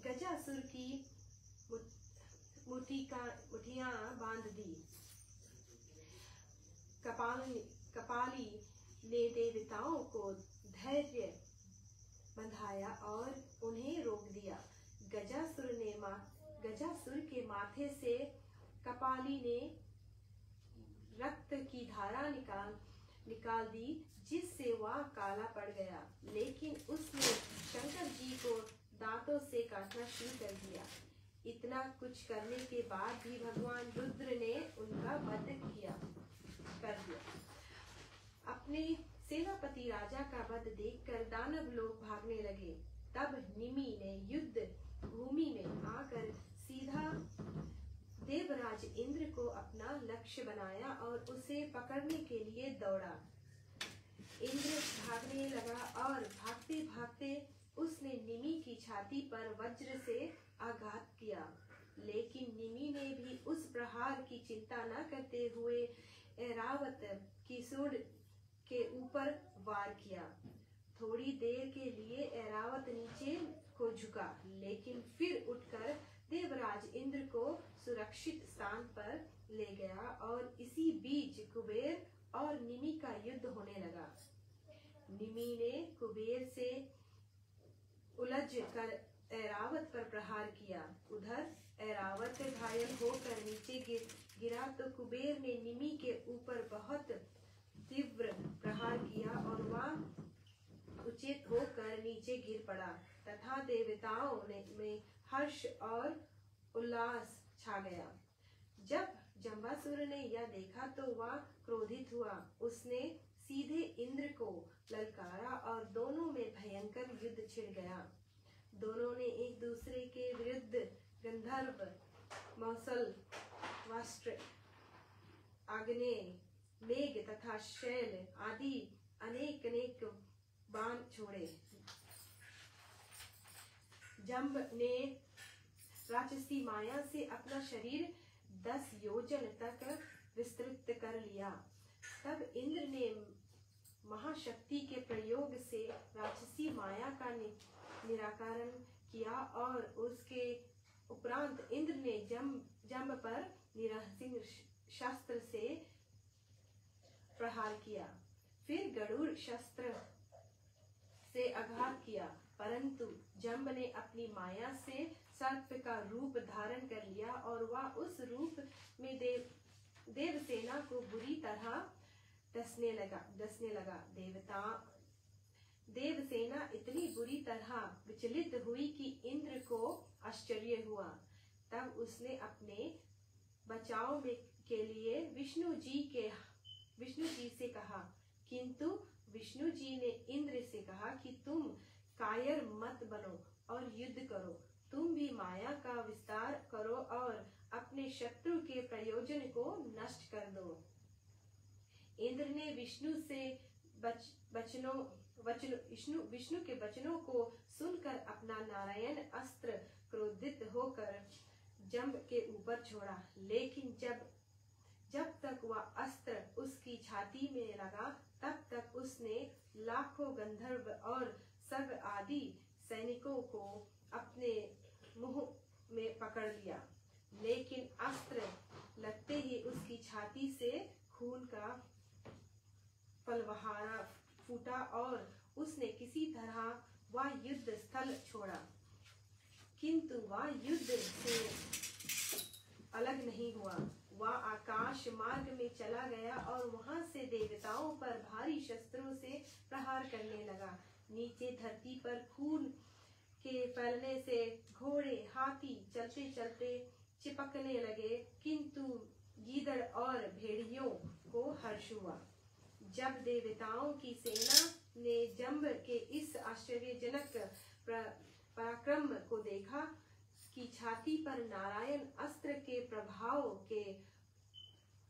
गजासुर की मुठियां बांध दी। कपाली ने देवताओं को धैर्य बंधाया और उन्हें रोक दिया। गजासुर के माथे से कपाली ने रक्त की धारा निकाल दी, जिससे वह काला पड़ गया। लेकिन उसने शंकर जी को दांतों से काटना शुरू कर दिया। इतना कुछ करने के बाद भी भगवान रुद्र ने उनका वध कर दिया। अपने सेनापति राजा का वध देखकर दानव लोग भागने लगे। तब निमि ने युद्ध भूमि में आकर सीधा देवराज इंद्र को अपना लक्ष्य बनाया और उसे पकड़ने के लिए दौड़ा। इंद्र भागने लगा और भागते भागते उसने निमि की छाती पर वज्र से आघात किया। लेकिन निमि ने भी उस प्रहार की चिंता न करते हुए ऐरावत की सूंड के ऊपर वार किया। थोड़ी देर के लिए ऐरावत नीचे को झुका, लेकिन फिर उठकर देवराज इंद्र को सुरक्षित स्थान पर ले गया और इसी बीच कुबेर और निमि का युद्ध होने लगा। निमि ने कुबेर से उलझ कर ऐरावत पर प्रहार किया। उधर ऐरावत घायल होकर नीचे गिरा तो कुबेर ने निमि के ऊपर बहुत तीव्र प्रहार किया और वह उचित होकर नीचे गिर पड़ा तथा देवताओं में हर्ष और उल्लास छा गया। जब जम्बासुर ने यह देखा तो वह क्रोधित हुआ। उसने सीधे इंद्र को ललकारा और दोनों में भयंकर युद्ध छिड़ गया। दोनों ने एक दूसरे के विरुद्ध गंधर्व, मौसल, वाष्ट्र, आग्नेय, मेघ तथा शैल आदि अनेक बाण छोड़े। जम्ब ने राक्षसी माया से अपना शरीर 10 योजन तक विस्तृत कर लिया। तब इंद्र ने महाशक्ति के प्रयोग से राक्षसी माया का निराकरण किया और उसके उपरांत इंद्र ने जम्ब पर निरसिंह शस्त्र से प्रहार किया। फिर गरुड़ शस्त्र से आघात किया, परंतु जम्ब ने अपनी माया से सर्प का रूप धारण कर लिया और वह उस रूप में देवसेना को बुरी तरह डसने लगा। देवसेना इतनी बुरी तरह विचलित हुई कि इंद्र को आश्चर्य हुआ। तब उसने अपने बचाव के लिए विष्णु जी से कहा, किंतु विष्णु जी ने इंद्र से कहा कि तुम कायर मत बनो और युद्ध करो। तुम भी माया का विस्तार करो और अपने शत्रु के प्रयोजन को नष्ट कर दो। इंद्र ने विष्णु के वचनों को सुनकर अपना नारायण अस्त्र क्रोधित होकर जम्ब के ऊपर छोड़ा। लेकिन जब तक वह अस्त्र उसकी छाती में लगा तब तक उसने लाखों गंधर्व और सर्व आदि सैनिकों को अपने मुंह में पकड़ लिया। लेकिन अस्त्र लगते ही उसकी छाती से खून का पलवहारा फूटा और उसने किसी तरह वह युद्ध स्थल छोड़ा, किंतु वह युद्ध से अलग नहीं हुआ। वह आकाश मार्ग में चला गया और वहां से देवताओं पर भारी शस्त्रों से प्रहार करने लगा। नीचे धरती पर खून के फैलने से घोड़े हाथी चलते चलते चिपकने लगे, किंतु गीदड़ और भेड़ियों को हर्ष हुआ। जब देवताओं की सेना ने जंब के इस आश्चर्यजनक पराक्रम को देखा कि छाती पर नारायण अस्त्र के प्रभाव के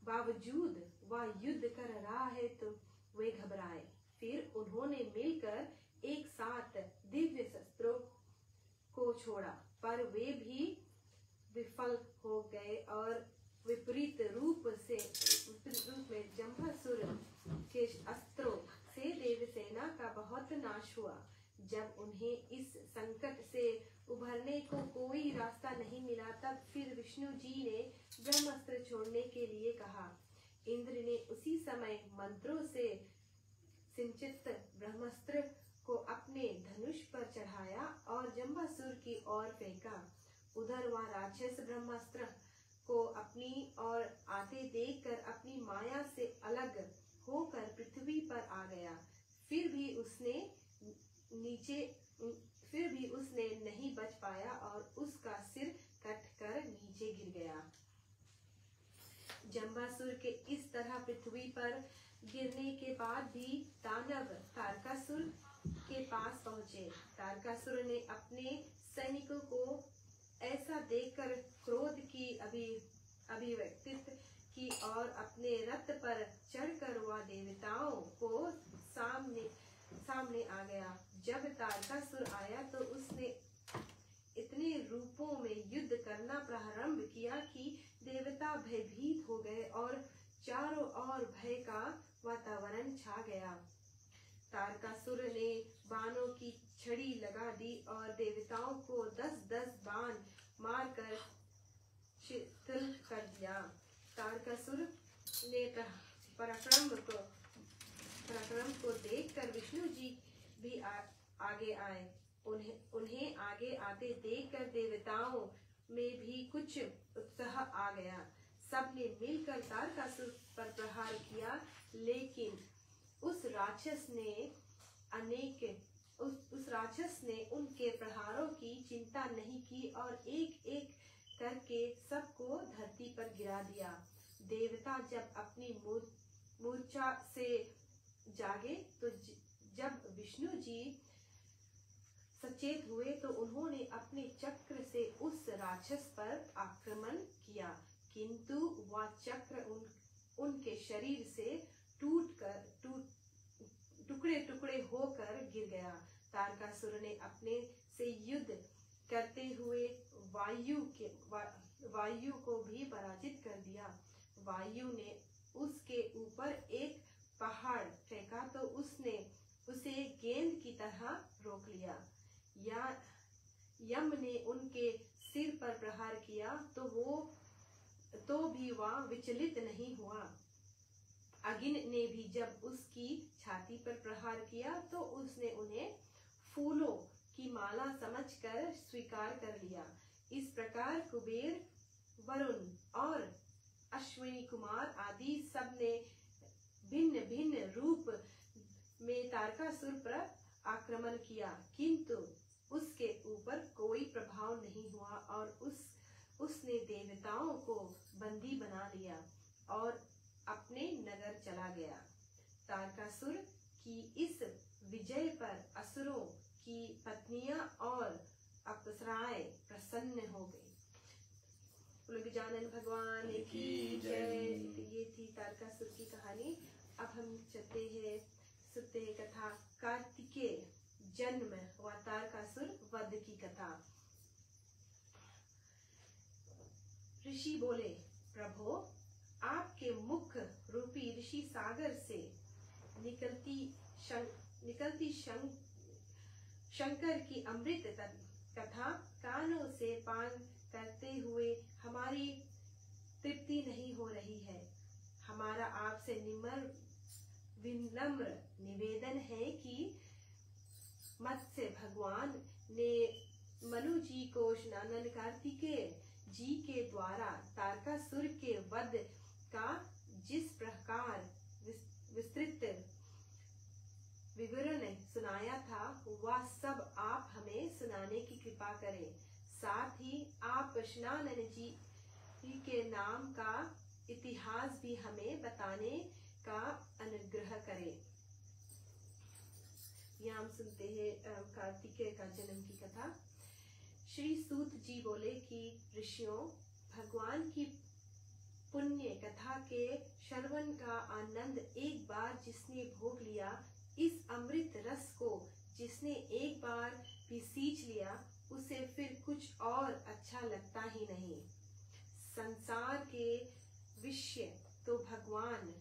बावजूद वह युद्ध कर रहा है, तो वे घबराए। फिर उन्होंने मिलकर एक साथ दिव्य शस्त्रों को छोड़ा, पर वे भी विफल हो गए और विपरीत रूप में जम्भासुर के अस्त्रों से देवसेना का बहुत नाश हुआ। जब उन्हें इस संकट से उभरने को कोई रास्ता नहीं मिला, तब फिर विष्णु जी ने ब्रह्मास्त्र छोड़ने के लिए कहा। इंद्र ने उसी समय मंत्रों से सिंचित ब्रह्मास्त्र को अपने धनुष पर चढ़ाया और जम्बासुर की ओर फेंका। उधर वह राक्षस ब्रह्मास्त्र को अपनी ओर आते देखकर अपनी माया से अलग होकर पृथ्वी पर आ गया। फिर भी उसने नहीं बच पाया और उसका सिर कट कर नीचे गिर गया। जम्बासुर के इस तरह पृथ्वी पर गिरने के बाद भी दानव तारकासुर के पास पहुंचे। तारकासुर ने अपने सैनिकों को ऐसा देखकर क्रोध की अभिव्यक्ति की और अपने रथ पर चढ़कर वह देवताओं को सामने आ गया। जब तारकासुर आया तो उसने इतने रूपों में युद्ध करना प्रारंभ किया कि देवता भयभीत हो गए और चारों ओर भय का वातावरण छा गया। तारकासुर ने बाणों की छड़ी लगा दी और देवताओं को 10-10 बाण मारकर शिथिल कर दिया। तारकासुर ने पराक्रम को देखकर विष्णु जी भी आगे आए। उन्हें आगे आते देखकर देवताओं में भी कुछ उत्साह आ गया। सबने मिलकर तारकासुर पर प्रहार किया, लेकिन उस राक्षस ने उनके प्रहारों की चिंता नहीं की और एक एक करके सबको धरती पर गिरा दिया। देवता जब अपनी मूर्छा से जागे तो जब विष्णु जी सचेत हुए तो उन्होंने अपने चक्र से उस राक्षस पर आक्रमण किया, किंतु वह चक्र उनके शरीर से टुकड़े टुकड़े होकर गिर गया। तारकासुर ने अपने से युद्ध करते हुए वायु को भी पराजित कर दिया। वायु ने उसके ऊपर एक पहाड़ फेंका तो उसने उसे गेंद की तरह रोक लिया। या यम ने उनके सिर पर प्रहार किया तो भी वह विचलित नहीं हुआ। अगिन ने भी जब उसकी छाती पर प्रहार किया तो उसने उन्हें फूलों की माला समझकर स्वीकार कर लिया। इस प्रकार कुबेर, वरुण और अश्विनी कुमार आदि सब ने भिन्न भिन्न रूप में तारकासुर पर आक्रमण किया, किंतु उसके ऊपर कोई प्रभाव नहीं हुआ और उसने देवताओं को बंदी बना लिया और अपने नगर चला गया। तारकासुर की इस विजय पर असुरों की पत्नियां और अप्सराएं प्रसन्न हो गई। गजानन भगवान की जय। ये थी तारकासुर की कहानी। अब हम चलते हैं, सुनते हैं कथा कार्तिकेय जन्म व तारकासुर वध की कथा। ऋषि बोले, प्रभो, आपके मुख रूपी ऋषि सागर से निकलती शंकर की अमृत कथा कानों से पान करते हुए हमारी तृप्ति नहीं हो रही है। हमारा आपसे विनम्र निवेदन है कि मत्स्य भगवान ने मनु जी को स्नानन कार्तिकेय जी के द्वारा तारकासुर के वध का जिस प्रकार विस्तृत विवरण सुनाया था वह सब आप हमें सुनाने की कृपा करें। साथ ही आप स्नानन जी के नाम का इतिहास भी हमें बताने का अनुग्रह करें। यहाँ हम सुनते हैं कार्तिकेय का जन्म की कथा। श्री सूत जी बोले कि ऋषियों, भगवान की पुण्य कथा के श्रवण का आनंद एक बार जिसने भोग लिया, इस अमृत रस को जिसने एक बार भी सींच लिया, उसे फिर कुछ और अच्छा लगता ही नहीं। संसार के विषय तो भगवान,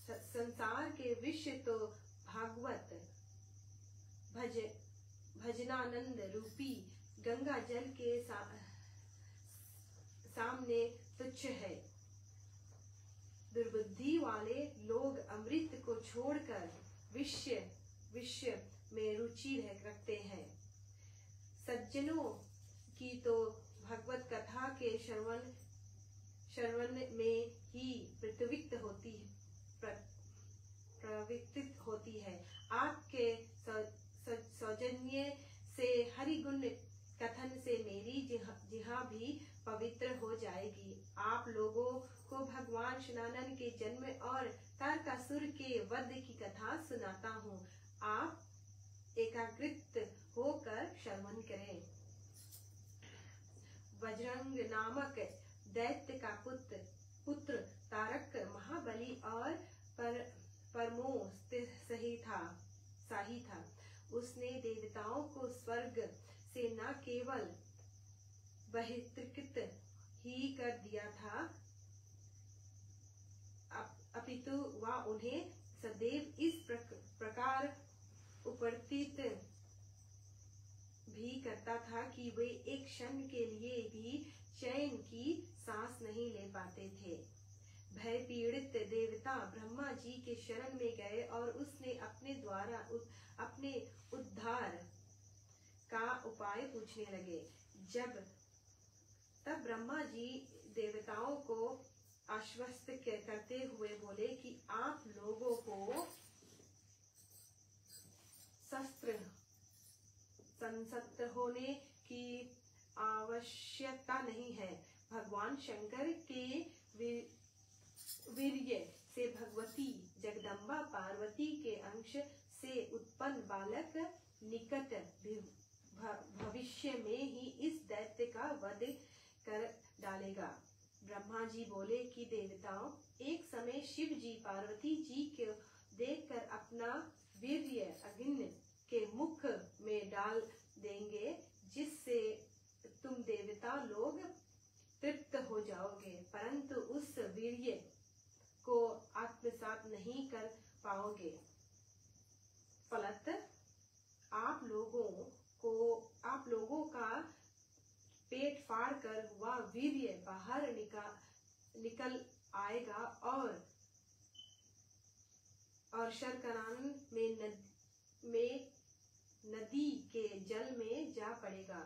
संसार के विषय तो भागवत भजनानंद रूपी गंगा जल के सामने तुच्छ है। दुर्बुद्धि वाले लोग अमृत को छोड़कर विषय में रुचि रखते हैं। सज्जनों की तो भगवत कथा के श्रवण में ही प्रवृत्त होती है। आपके सौजन्य से हरिगुण कथन से मेरी जिह्वा भी पवित्र हो जाएगी। आप लोगों को भगवान श्रीनारायण के जन्म और तारकासुर के वध की कथा सुनाता हूँ। आप एकाग्रित होकर श्रवण करें। वज्रंग नामक दैत्य का पुत्र तारक महाबली और परमो शाही था। उसने देवताओं को स्वर्ग से न केवल बहिष्कृत ही कर दिया था, अपितु वह उन्हें सदैव इस प्रकार उपस्थित भी करता था कि वे एक क्षण के लिए भी चैन की सांस नहीं ले पाते थे। भय पीड़ित देवता ब्रह्मा जी के शरण में गए और उसने अपने द्वारा अपने उद्धार का उपाय पूछने लगे। तब ब्रह्मा जी देवताओं को आश्वस्त करते हुए बोले कि आप लोगों को शस्त्र संसक्त होने की आवश्यकता नहीं है। भगवान शंकर के वीर्य से भगवती जगदम्बा पार्वती के अंश से उत्पन्न बालक निकट भविष्य में ही इस दैत्य का वध कर डालेगा। ब्रह्मा जी बोले कि देवताओं, एक समय शिव जी पार्वती जी को देखकर अपना वीर्य अग्नि के मुख में डाल देंगे, जिससे तुम देवता लोग तृप्त हो जाओगे, परंतु उस वीर्य को आत्मसात नहीं कर पाओगे। फलत आप लोगों का पेट फाड़ कर वह वीर्य बाहर निकल आएगा और शर्करान में नदी के जल में जा पड़ेगा।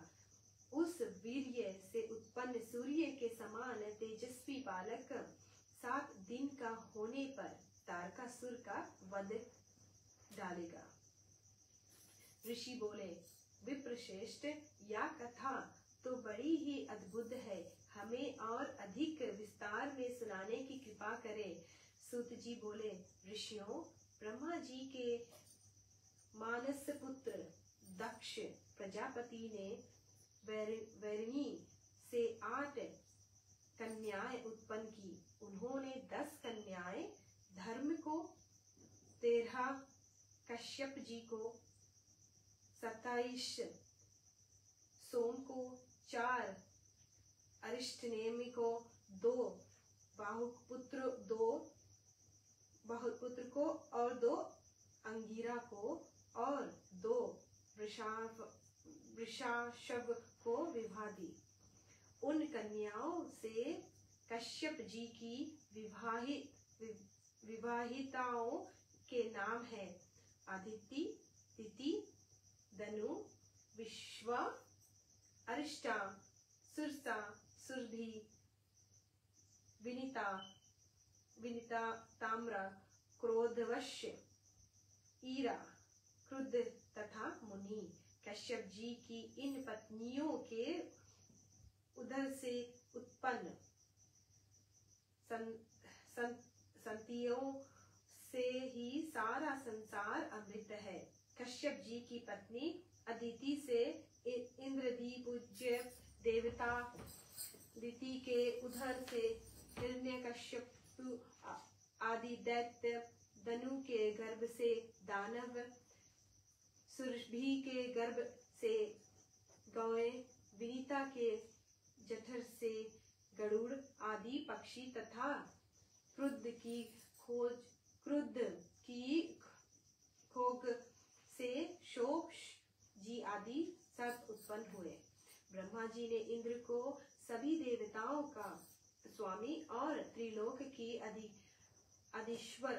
उस वीर्य से उत्पन्न सूर्य के समान तेजस्वी बालक 7 दिन का होने पर तारकासुर का वध डालेगा। ऋषि बोले, विप्रश्रेष्ठ, यह कथा तो बड़ी ही अद्भुत है, हमें और अधिक विस्तार में सुनाने की कृपा करें। सूत जी बोले, ऋषियों, ब्रह्मा जी के मानस पुत्र दक्ष प्रजापति ने वैरिणी से 8 कन्याएं उत्पन्न की। उन्होंने 10 कन्याएं धर्म को, 13 कश्यप जी को, 27 सोम को, 4 अरिष्टनेमि को, 2 बाहुपुत्र को और 2 अंगिरा को और 2 वृषाशव को विवाह दी। उन कन्याओं से कश्यप जी की विवाहिताओं के नाम हैं अदिति, तिथि, धनु, विश्वा, अरिष्टा, सुरसा, सुरभि, विनीता, ताम्र, क्रोधवश्य, ईरा, क्रुद्ध तथा मुनि। कश्यप जी की इन पत्नियों के उदर से उत्पन्न संतियों से ही सारा संसार अमृत है। कश्यप जी की पत्नी अदिति से इंद्रदी पूज्य देवता, दिति के उधर से हिरण्यकश्यप आदि दैत्य, धनु के गर्भ से दानव, सुरभि के गर्भ से गौएं, विनीता के जठर से गरुड़ आदि पक्षी तथा क्रुद्ध की खोग से शोक जी आदि सब उत्पन्न हुए। ब्रह्मा जी ने इंद्र को सभी देवताओं का स्वामी और त्रिलोक की अधीश्वर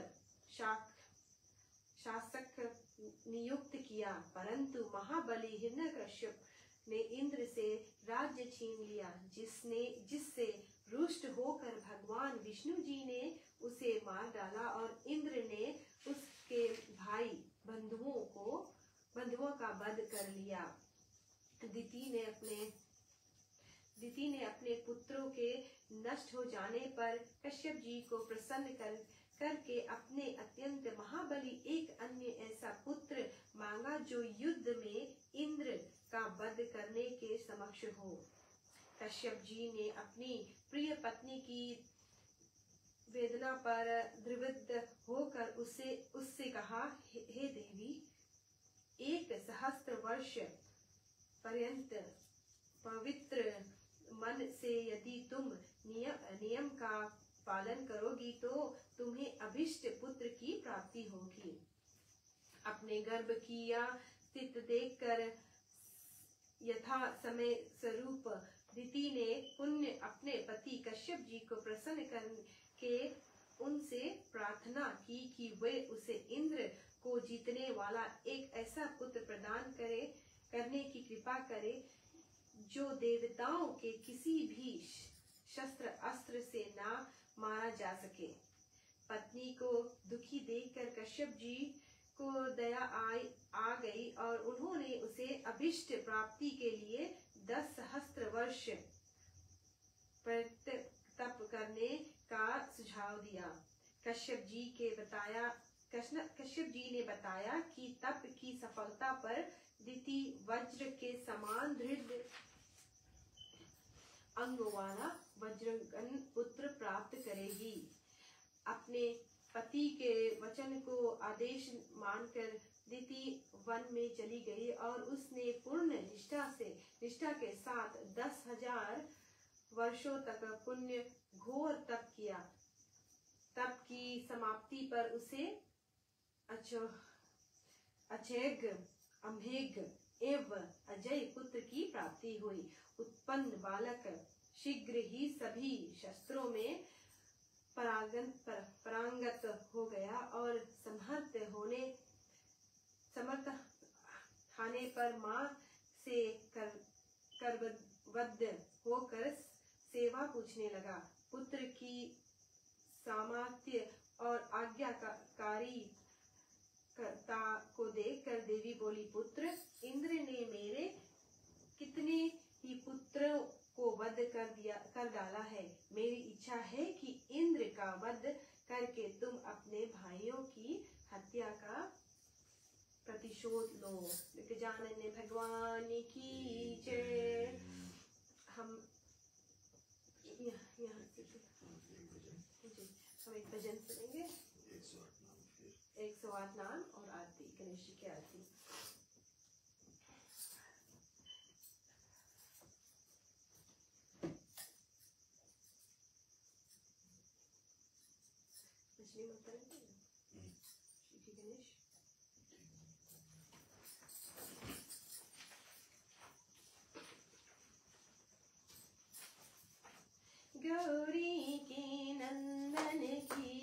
शासक नियुक्त किया, परंतु महाबली हिरण्यकश्यप ने इंद्र से राज्य छीन लिया, जिससे रुष्ट होकर भगवान विष्णु जी ने उसे मार डाला और इंद्र ने उसके भाई बंधुओं का वध कर लिया। दिति ने अपने पुत्रों के नष्ट हो जाने पर कश्यप जी को प्रसन्न करके अपने अत्यंत महाबली एक अन्य ऐसा पुत्र मांगा जो युद्ध में इंद्र का वध करने के समक्ष हो। कश्यप जी ने अपनी प्रिय पत्नी की वेदना पर द्रवित होकर उससे कहा, हे देवी, 1,000 वर्ष पर्यंत पवित्र मन से यदि तुम नियम का पालन करोगी तो तुम्हें अभिष्ट पुत्र की प्राप्ति होगी। अपने गर्भ की यह स्थिति देखकर यथा समय स्वरूप दिति ने पुण्य अपने पति कश्यप जी को प्रसन्न करके उनसे प्रार्थना की कि वे उसे इंद्र को जीतने वाला एक ऐसा पुत्र प्रदान करने की कृपा करे जो देवताओं के किसी भी शस्त्र अस्त्र से ना मारा जा सके। पत्नी को दुखी देखकर कश्यप जी को दया आ गई और उन्होंने उसे अभिष्ट प्राप्ति के लिए 10,000 वर्ष तप करने का सुझाव दिया। कश्यप जी ने बताया कि तप की सफलता पर दिति वज्र के समान दृढ़ अंग वाला वज्रगन पुत्र प्राप्त करेगी। अपने पति के वचन को आदेश मानकर दिति वन में चली गई और उसने पूर्ण निष्ठा के साथ 10,000 वर्षों तक पुण्य घोर तप किया। तप की समाप्ति पर उसे अचेग, अम्भेग एवं अजय पुत्र की प्राप्ति हुई। उत्पन्न बालक शीघ्र ही सभी शस्त्रों में पारंगत हो गया और समर्थ होने पर माँ से करबद्ध होकर सेवा पूछने लगा। पुत्र की सामर्थ्य और आज्ञाकारिता को देखकर देवी बोली, पुत्र, इंद्र ने मेरे कितने ही पुत्रों को वध कर डाला है। मेरी इच्छा है कि इंद्र का वध करके तुम अपने भाइयों की हत्या का प्रतिशोध लो। गजानन भगवान की जय। हम यहाँ हम एक भजन सुनेंगे, 108 नाम और आरती, गणेश जी की आरती। गणेश गौरी के नंदन की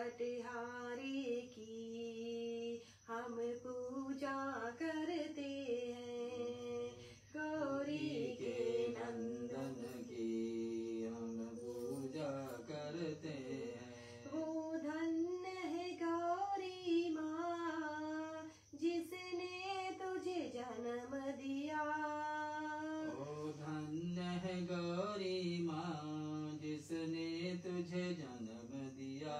संकटहारी की हम पूजा करते हैं। गौरी के नंदन की हम पूजा करते हैं। वो धन्य है गौरी माँ जिसने तुझे जन्म दिया। ओ धन्य है गौरी माँ जिसने तुझे जन्म दिया।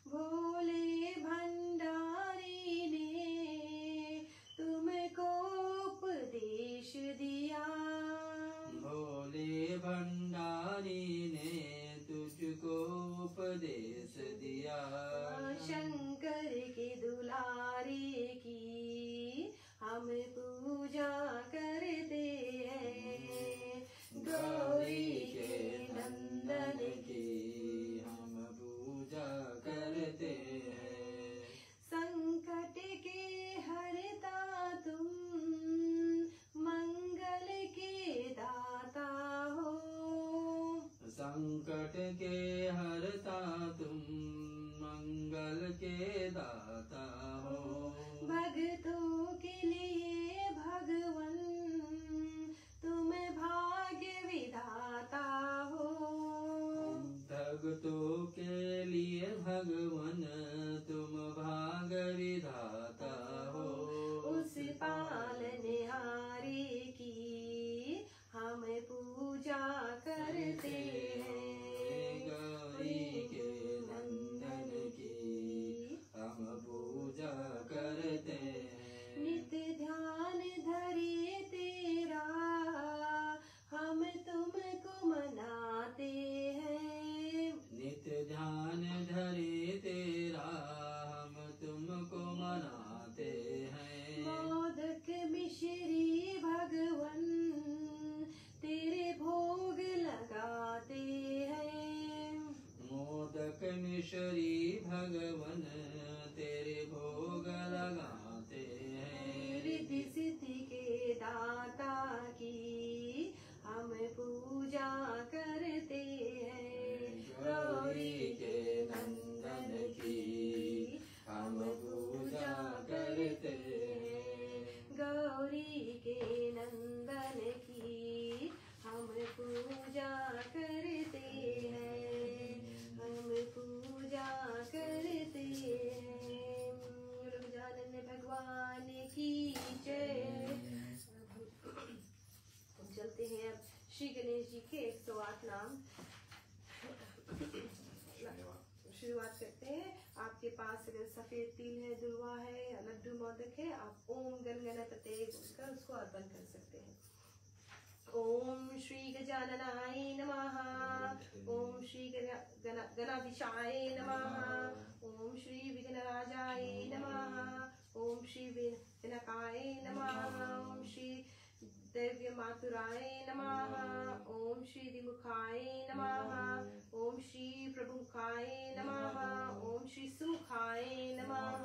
भोले भंडारी ने तुमको उपदेश दिया। भोले भंडारी ने तुझको उपदेश दिया। शंकर के दुलारे की हम पूजा करते हैं। गौरी के नंदन की हम पूजा करते हैं। संकट के हरता तुम मंगल के दाता हो। संकट के हरता तुम मंगल के दाता हो। भक्तों के लिए भगवन तुम भाग्य विधाता हो। भक्तों के लिए भगवन तुम भाग विधाता हो। उस पालनहारी की हम पूजा करते हैं। गौरी के नंदन की हम पूजा करते हैं। नित्य ध्यान धरे तेरा हम तुमको मनाते हैं। नित्य ध्यान धरे तेरा हम तुमको मनाते हैं। मोदक मिश्री भगवन तेरे भोग लगाते हैं। मोदक मिश्री भगवन तेरे भोग लगाते हैं। रिद्धि सिद्धि के दाता की हम पूजा करते हैं। गौरी के नंदन की हम पूजा करते हैं। गौरी के नंदन की हम पूजा करते हैं। हम पूजा करते हैं। गजानन भगवान की जय। हम चलते हैं अब श्री गणेश जी के 108 नाम शुरुआत करते हैं। आपके पास अगर सफेद तिल है, दुर्वा है या लड्डू मोदक है, आप ओम गणगणपते बोलकर उसको अर्पण कर सकते हैं। ओम श्री गजाननाय नमः। ओम श्री गणाधीशाय नमः। ओम श्री विघ्नराजाय नमः। ओम श्री विनायकाय नमः। ओम श्री दिव्य मातुराय नमः। ओम श्री दिमुखाय नमः। ओम श्री प्रभुखाय नमः। ओम श्री सुमुखाय नमः।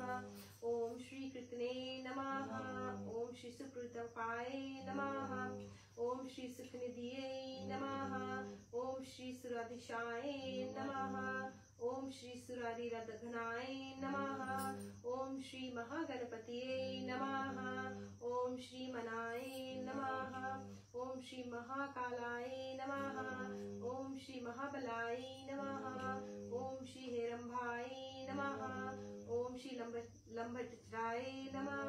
ओम श्री कृतने नमः। ओम श्री सुकृतपाय नमः। ओम श्री सुखनिधिये नमः। ओम श्री सुराधीशाय नमः। ओम श्री सुरारिरधनाय नमः। ओम श्री महागणपतिये नमः। ओम श्री मनाय नमः। ओम श्री महाकालाय नमः। ओम श्री महाबलाय नमः। ओम श्री हेरंभाय नमः। ओम श्री लंबटराय नमः।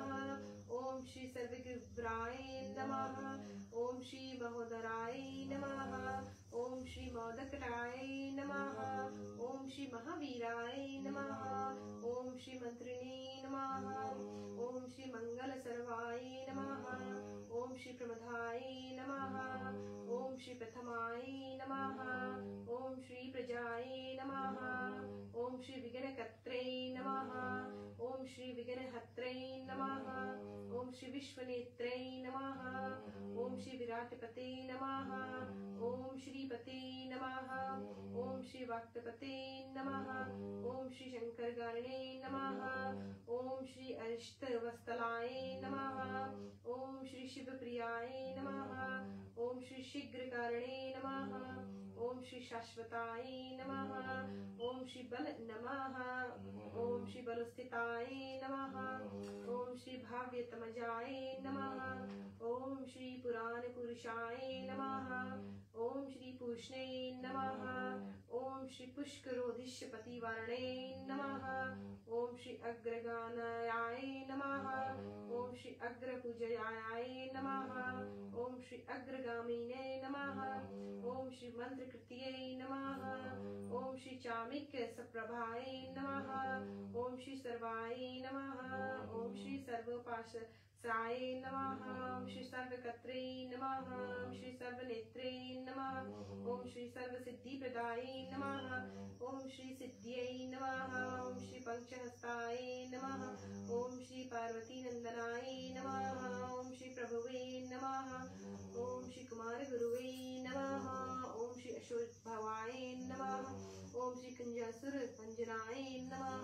ओम श्री सर्वज्ञाय नमः। ओम श्री महोदराय नमः। ओम श्री मोदकराय नमः। ओम श्री महावीराय नमः। ओम श्री मंत्रिणे नमः। ओम श्री मंगल सर्वाय नमः। ओम श्री प्रमदाय नमः। ओम श्री प्रथमाय नमः। ओम श्री प्रजाय नमः। ओम श्री विघ्नकर्त्रे नमः। ओम श्री विघ्नहत्रे नमः। ओम श्री विश्वनेत्रे नमः। ओम श्री विराटपते नमः। ओम श्री पते नमः। ओम श्री वाक्तपते नमः। ओम श्री शंकर गारणे नमः। ओम श्री अरिष्टवस्तलाय नमः। ओम श्री शिव प्रियाय नमः। ओम श्री शीघ्र कारणे नमः। ओम श्री शाश्वताय नमः। ओम श्री बल नमः। ओम श्री बलस्थिताय नमः। ओम श्री भाव्यतमजाय नमः। ओम श्री पुराण पुरुषाय नमः। ओम श्री पूष्णे नमः। ओम श्री पुष्करोधिष्य पतिवर्णे नमः। ओम श्री अग्रगानाय नमः। ओम श्री अग्रपूजयाय नमः। ओम श्री अग्रगामिने नमः। ओम श्री मंत्रकृत्यै नमः। ओम श्री चामिक सप्रभाय नमः। ओम श्री सर्वाय नमः। ओम श्री सर्वपाशाय नमः। ओम श्री सर्वकर्त्रे नमः। ओम श्री सर्वनेत्रे नमः। ओम श्री सर्वसिद्धिप्रदाय नमः। ओम श्री सिद्ध्यै नमः। ओम श्री पंचहस्ताय नमः। ओम श्री पार्वती नंदनाय नमः। ओम श्री प्रभुवे नमः। ओम श्री कुमार गुरुवे नमः। ओम श्री अशोक भवाय नमः। ओम श्री कुंजासुर पंजनाय नमः।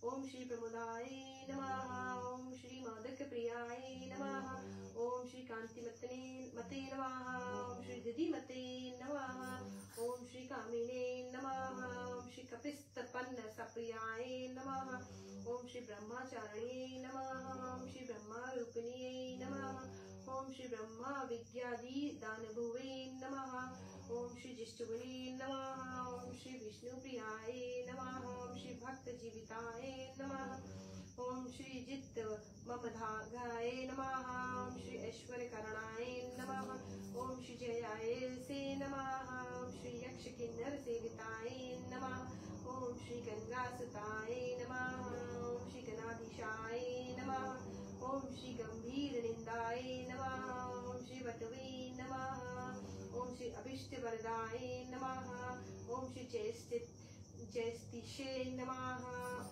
ओम श्री प्रमुदाय नमः। ओम श्री मादक प्रियाय नमः। ओम श्री कांतिमते मते नमः। ओम श्री दिदिमते नमः। ओम श्री कामिने नमः। ओम श्री कपिस्तपन्न सप्रियाय नमः। ओम श्री ब्रह्मचारिणे नमः। ओम श्री ब्रह्मा रूपिण्ये नमः। ओम श्री ब्रह्मा विद्यादि दानभुवे नमः। ओम श्री जिष्टुगुणे नमः। ओम श्री विष्णु प्रियाय नमः। ओम श्री भक्त जीविताय नमः। ओम श्री जित ममधागाय नमः। ओम श्री ऐश्वर्य करणाय नमः। ओम श्री जयाय से नमः। ओम श्री यक्ष किन्नर सेविताय नमः। ओम श्री गंगासुताय नमः। ओम श्री गणाधीशाय नमः। ओम श्री गंभीर निंदाय नमः। ओम श्री वटवे नमः। ओम श्री अभिष्ट वरदाय नमः। ओम श्री जयस्तिशे नमः।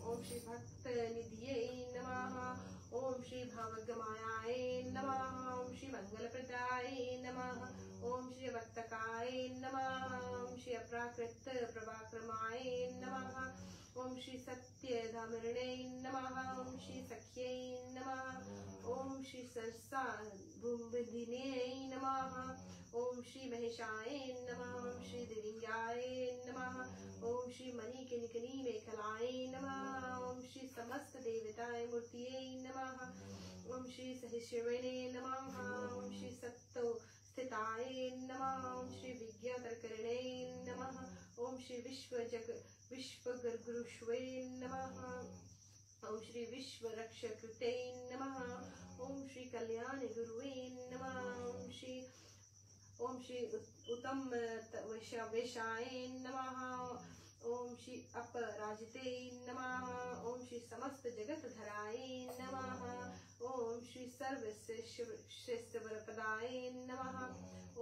ओम श्री भक्त निधिये नमः। ओम श्री भावगमायाय नमः। ओम श्री मंगलप्रदाय नमः। ओम श्री वक्तकाय नमः। ओम श्री अपराकृत प्रभाक्रमाय नमः। ओम श्री सत्य धामरणे नमः। ओम श्री सख्यै नमः। ओम श्री सरसा भूमिदिने नमः। ओम श्री महेशाय नमः। ओम श्री दिव्याय नमः। ओम श्री मणि किंकरी मेखलाय नमः। ओम श्री समस्त देवताय मूर्तिये नमः। ओम श्री सहिष्यवणे नमः। ओम श्री सत्तो स्थिताय नमः। ओम श्री विज्ञातरकरणे नमः। ओम श्री विश्वगुरुष्वे नमः। ओम श्री विश्वरक्षकृते नमः। ओम श्री कल्याण गुरुवे नमः। ओम श्री उत्तम वेशाय नमः। ओम श्री अपराजिते नमः। ओम श्री समस्त जगत धराय नमः। ओम श्री सर्वश्रेष्ठ वरप्रदाय नमः।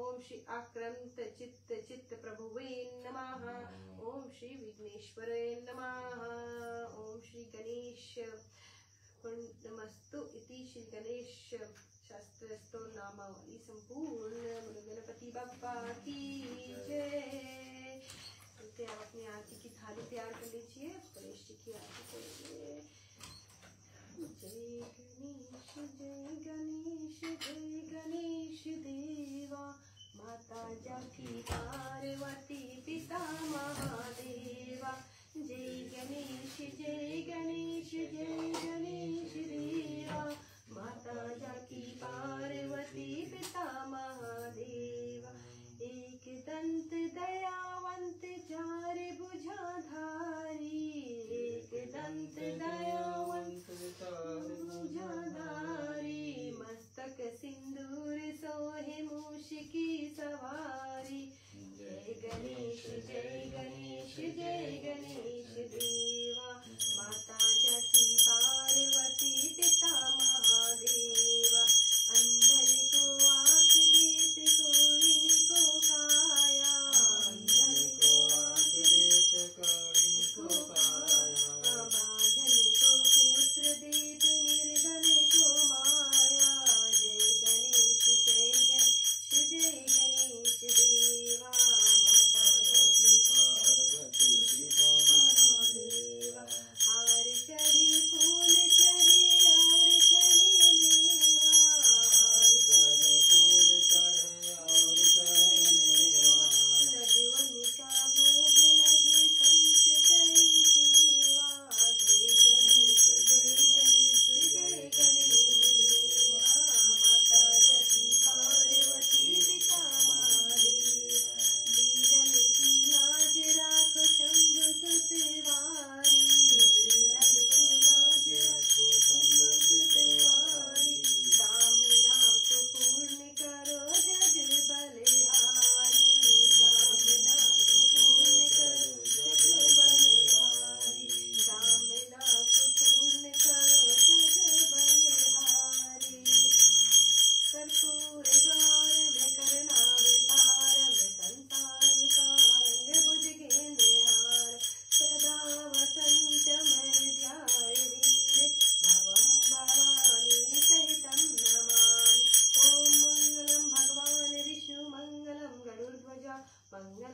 ओम श्री आक्रांत चित्त प्रभुवे नमः। ओम श्री विघ्नेश्वर नमः। ओम श्री गणेश नमस्तु इति श्री गणेश शास्त्रस्तो नामावली संपूर्ण गणपति बप्पा की जय। आप अपनी आरती की थाली तैयार कर लीजिए। गणेश जी की आरती करिए। जय गणेश जय गणेश जय गणेश देवा। माता जाकी पार्वती पिता महादेवा। जय गणेश जय गणेश जय गणेश देवा। माता जाकी पार्वती पिता महादेवा। एक दंत दयावंत चार भुजाधारी। एक दंत दयावंत चार भुजाधारी। मस्तक सिंदूर सोहे मूष की सवारी। जय गणेश जय गणेश जय गणेश देवा। माता जाकी पार्वती पिता महादेवा। अंधन को आँख देत कोढ़िन को काया। अंधन को आँख देत कोढ़िन को काया। बांझन को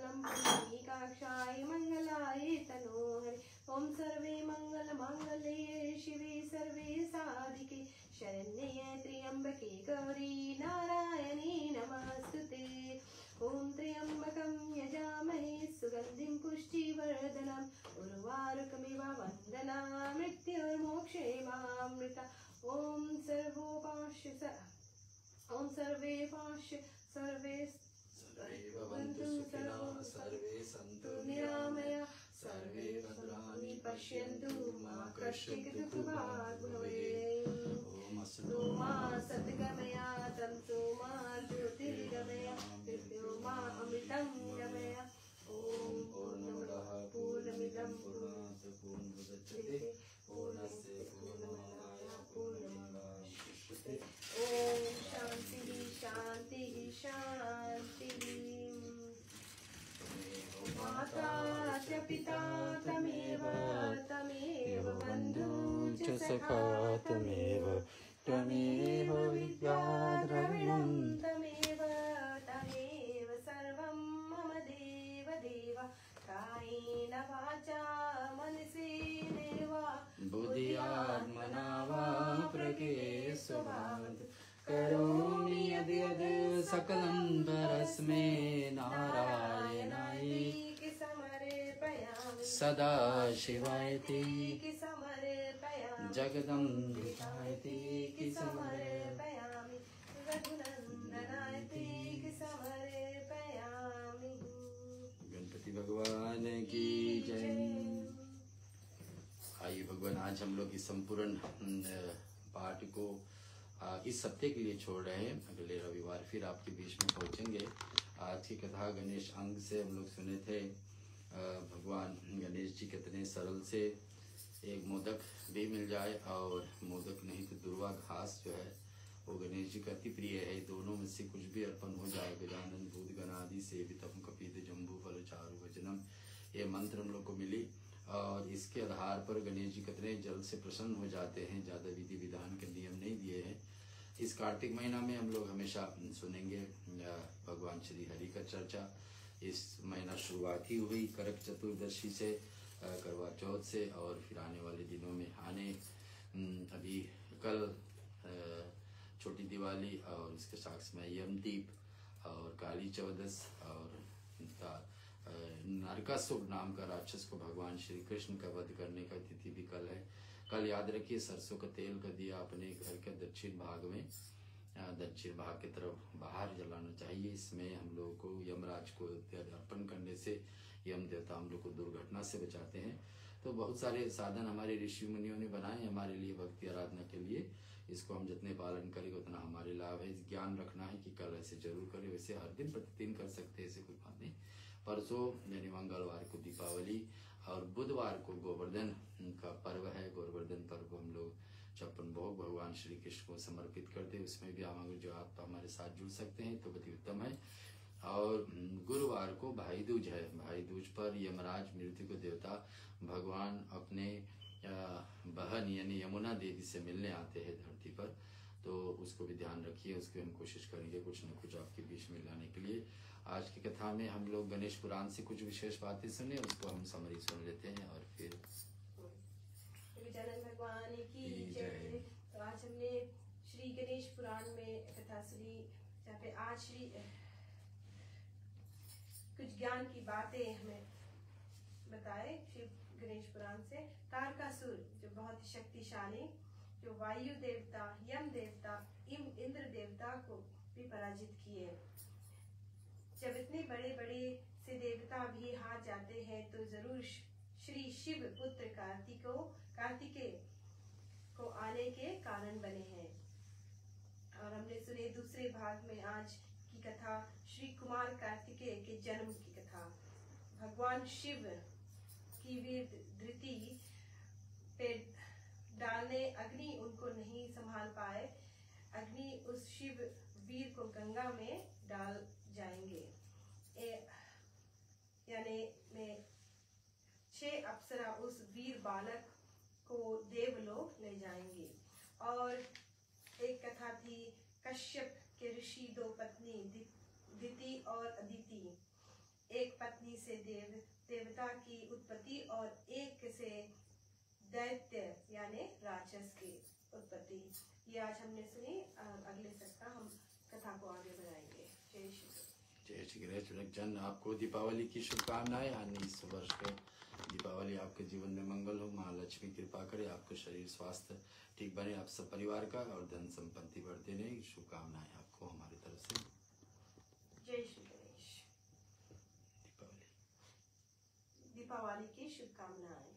मंगलम पुंडरीकाक्षाय मंगलाय तनोहरि। ओम सर्वे मंगल मांगल्ये शिवे सर्वे साधिके शरण्ये त्र्यंबके गौरी नारायणी नमस्तुते। ओम त्र्यंबकं यजामहे सुगंधिं पुष्टिवर्धनम् उर्वारुकमिव वन्दना मृत्युर्मोक्षेमामृता। ओम सर्वे पाश सर्वे भवन्तु सुखिनः सर्वे सन्तु निरामया सर्वे भद्राणि पश्यन्तु मा कश्चित् दुःखभाग् भवेत्। ओम अस्तु मा सद्गमया तन्तु मा ज्योतिर्गमया मृत्यो मा अमृतं गमय। ओम पूर्णमदः पूर्णमिदं पूर्णात् पूर्णमुदच्यते पूर्णस्य पूर्णमादाय पूर्णमेवावशिष्यते। ओम शांति शांति शांति। माता च पिता तमेव तमेव बन्धु च सखा तमेव तमेव विद्या द्रविणं तमेव तमेव सर्वं मम देव देव। कायेन वाचा मनसेनैव बुद्ध्यात्मना वा प्रकृते स्वभावात् करोमि यद्यद् सकलं परस्मै नारायणाय समर्पयामि सदा शिवायति समर्पयामि जगदम्बिकायति समर्पयामि रघुनन्दनायति समर्पयामि। गणपति भगवान की जय। आइए भगवान, आज हम लोग इस संपूर्ण पाठ को इस सप्ताह के लिए छोड़ रहे हैं। अगले रविवार फिर आपके बीच में पहुंचेंगे। आज की कथा गणेश अंग से हम लोग सुने थे। भगवान गणेश जी कितने सरल से, एक मोदक भी मिल जाए और मोदक नहीं तो दुर्वा घास जो है वो गणेश जी का अति प्रिय है। दोनों में से कुछ भी अर्पण हो जाए। गजानन भूत गणादि सेवितम कपित जम्बू फल चारु वचनम, ये मंत्र हम लोग को मिली और इसके आधार पर गणेश जी कितने जल्द से प्रसन्न हो जाते हैं। ज़्यादा विधि विधान के नियम नहीं दिए हैं। इस कार्तिक महीना में हम लोग हमेशा सुनेंगे भगवान श्री हरि का चर्चा। इस महीना शुरुआत ही हुई करक चतुर्दशी से, करवा चौथ से, और फिर आने वाले दिनों में अभी कल छोटी दिवाली और इसके साक्ष में यमदीप और काली चौदस और नरकासुर नाम का राक्षस को भगवान श्री कृष्ण का वध करने का तिथि भी कल है। कल याद रखिए सरसों का तेल का दिया अपने घर के दक्षिण भाग में, दक्षिण भाग की तरफ बाहर जलाना चाहिए। इसमें हम लोगों को यमराज को अर्पण करने से यम देवता हम लोग को दुर्घटना से बचाते हैं। तो बहुत सारे साधन हमारे ऋषि मुनियों ने बनाए हमारे लिए भक्ति आराधना के लिए। इसको हम जितने पालन करेंगे उतना हमारे लाभ है। इस ज्ञान रखना है कि कल ऐसे जरूर करें, वैसे हर दिन प्रतिदिन कर सकते हैं, ऐसे कोई बात नहीं। परसों यानी मंगलवार को दीपावली और बुधवार को गोवर्धन का पर्व है। गोवर्धन पर्व को हम लोग 56 भोग भगवान श्री कृष्ण को समर्पित करते हैं। उसमें भी हमारे जो आप हमारे साथ जुड़ सकते हैं तो अति उत्तम है। और गुरुवार को भाई दूज है। भाई दूज पर यमराज मृत्यु को देवता भगवान अपने बहन यानी यमुना देवी से मिलने आते हैं धरती पर, तो उसको भी ध्यान रखिए। उसकी हम कोशिश करेंगे कुछ न कुछ आपके बीच में लाने के लिए। आज की कथा में हम लोग गणेश पुराण से कुछ विशेष बातें सुने, उसको हम समरी सुन लेते हैं और फिर गजानन भगवान की जय। तो आज हमने श्री गणेश पुराण में कथा सुनी, जहाँ पे आज श्री कुछ ज्ञान की बातें हमें बताए श्री गणेश पुराण से। तारकासुर जो बहुत ही शक्तिशाली, जो वायु देवता, यम देवता, इंद्र देवता को भी पराजित किए। जब इतने बड़े बड़े से देवता भी हार जाते हैं तो जरूर श्री शिव पुत्र कार्तिकेय को आने के कारण बने हैं। और हमने सुने दूसरे भाग में आज की कथा श्री कुमार कार्तिकेय के जन्म की कथा। भगवान शिव की वीर धृति पे डालने अग्नि उनको नहीं संभाल पाए। अग्नि उस शिव वीर को गंगा में डाल जाएंगे। यानी में 6 अप्सरा उस वीर बालक को देवलोक ले जाएंगे। और एक कथा थी कश्यप के ऋषि 2 पत्नी दिति और अदिति। एक पत्नी से देवता की उत्पत्ति और एक से दैत्य यानी राक्षस की उत्पत्ति, ये आज हमने सुनी। अगले सप्ताह हम कथा को आगे बढ़ाएंगे। जय श्री कृष्ण। आपको दीपावली की शुभकामनाएं। अन्य इस वर्ष के दीपावली आपके जीवन में मंगल हो, माँ लक्ष्मी कृपा करे, आपका शरीर स्वास्थ्य ठीक बने, आप सब परिवार का, और धन संपत्ति बढ़ते रहे। शुभकामनाएं आपको हमारी तरफ से। जय श्री गणेश। दीपावली की शुभकामनाएं।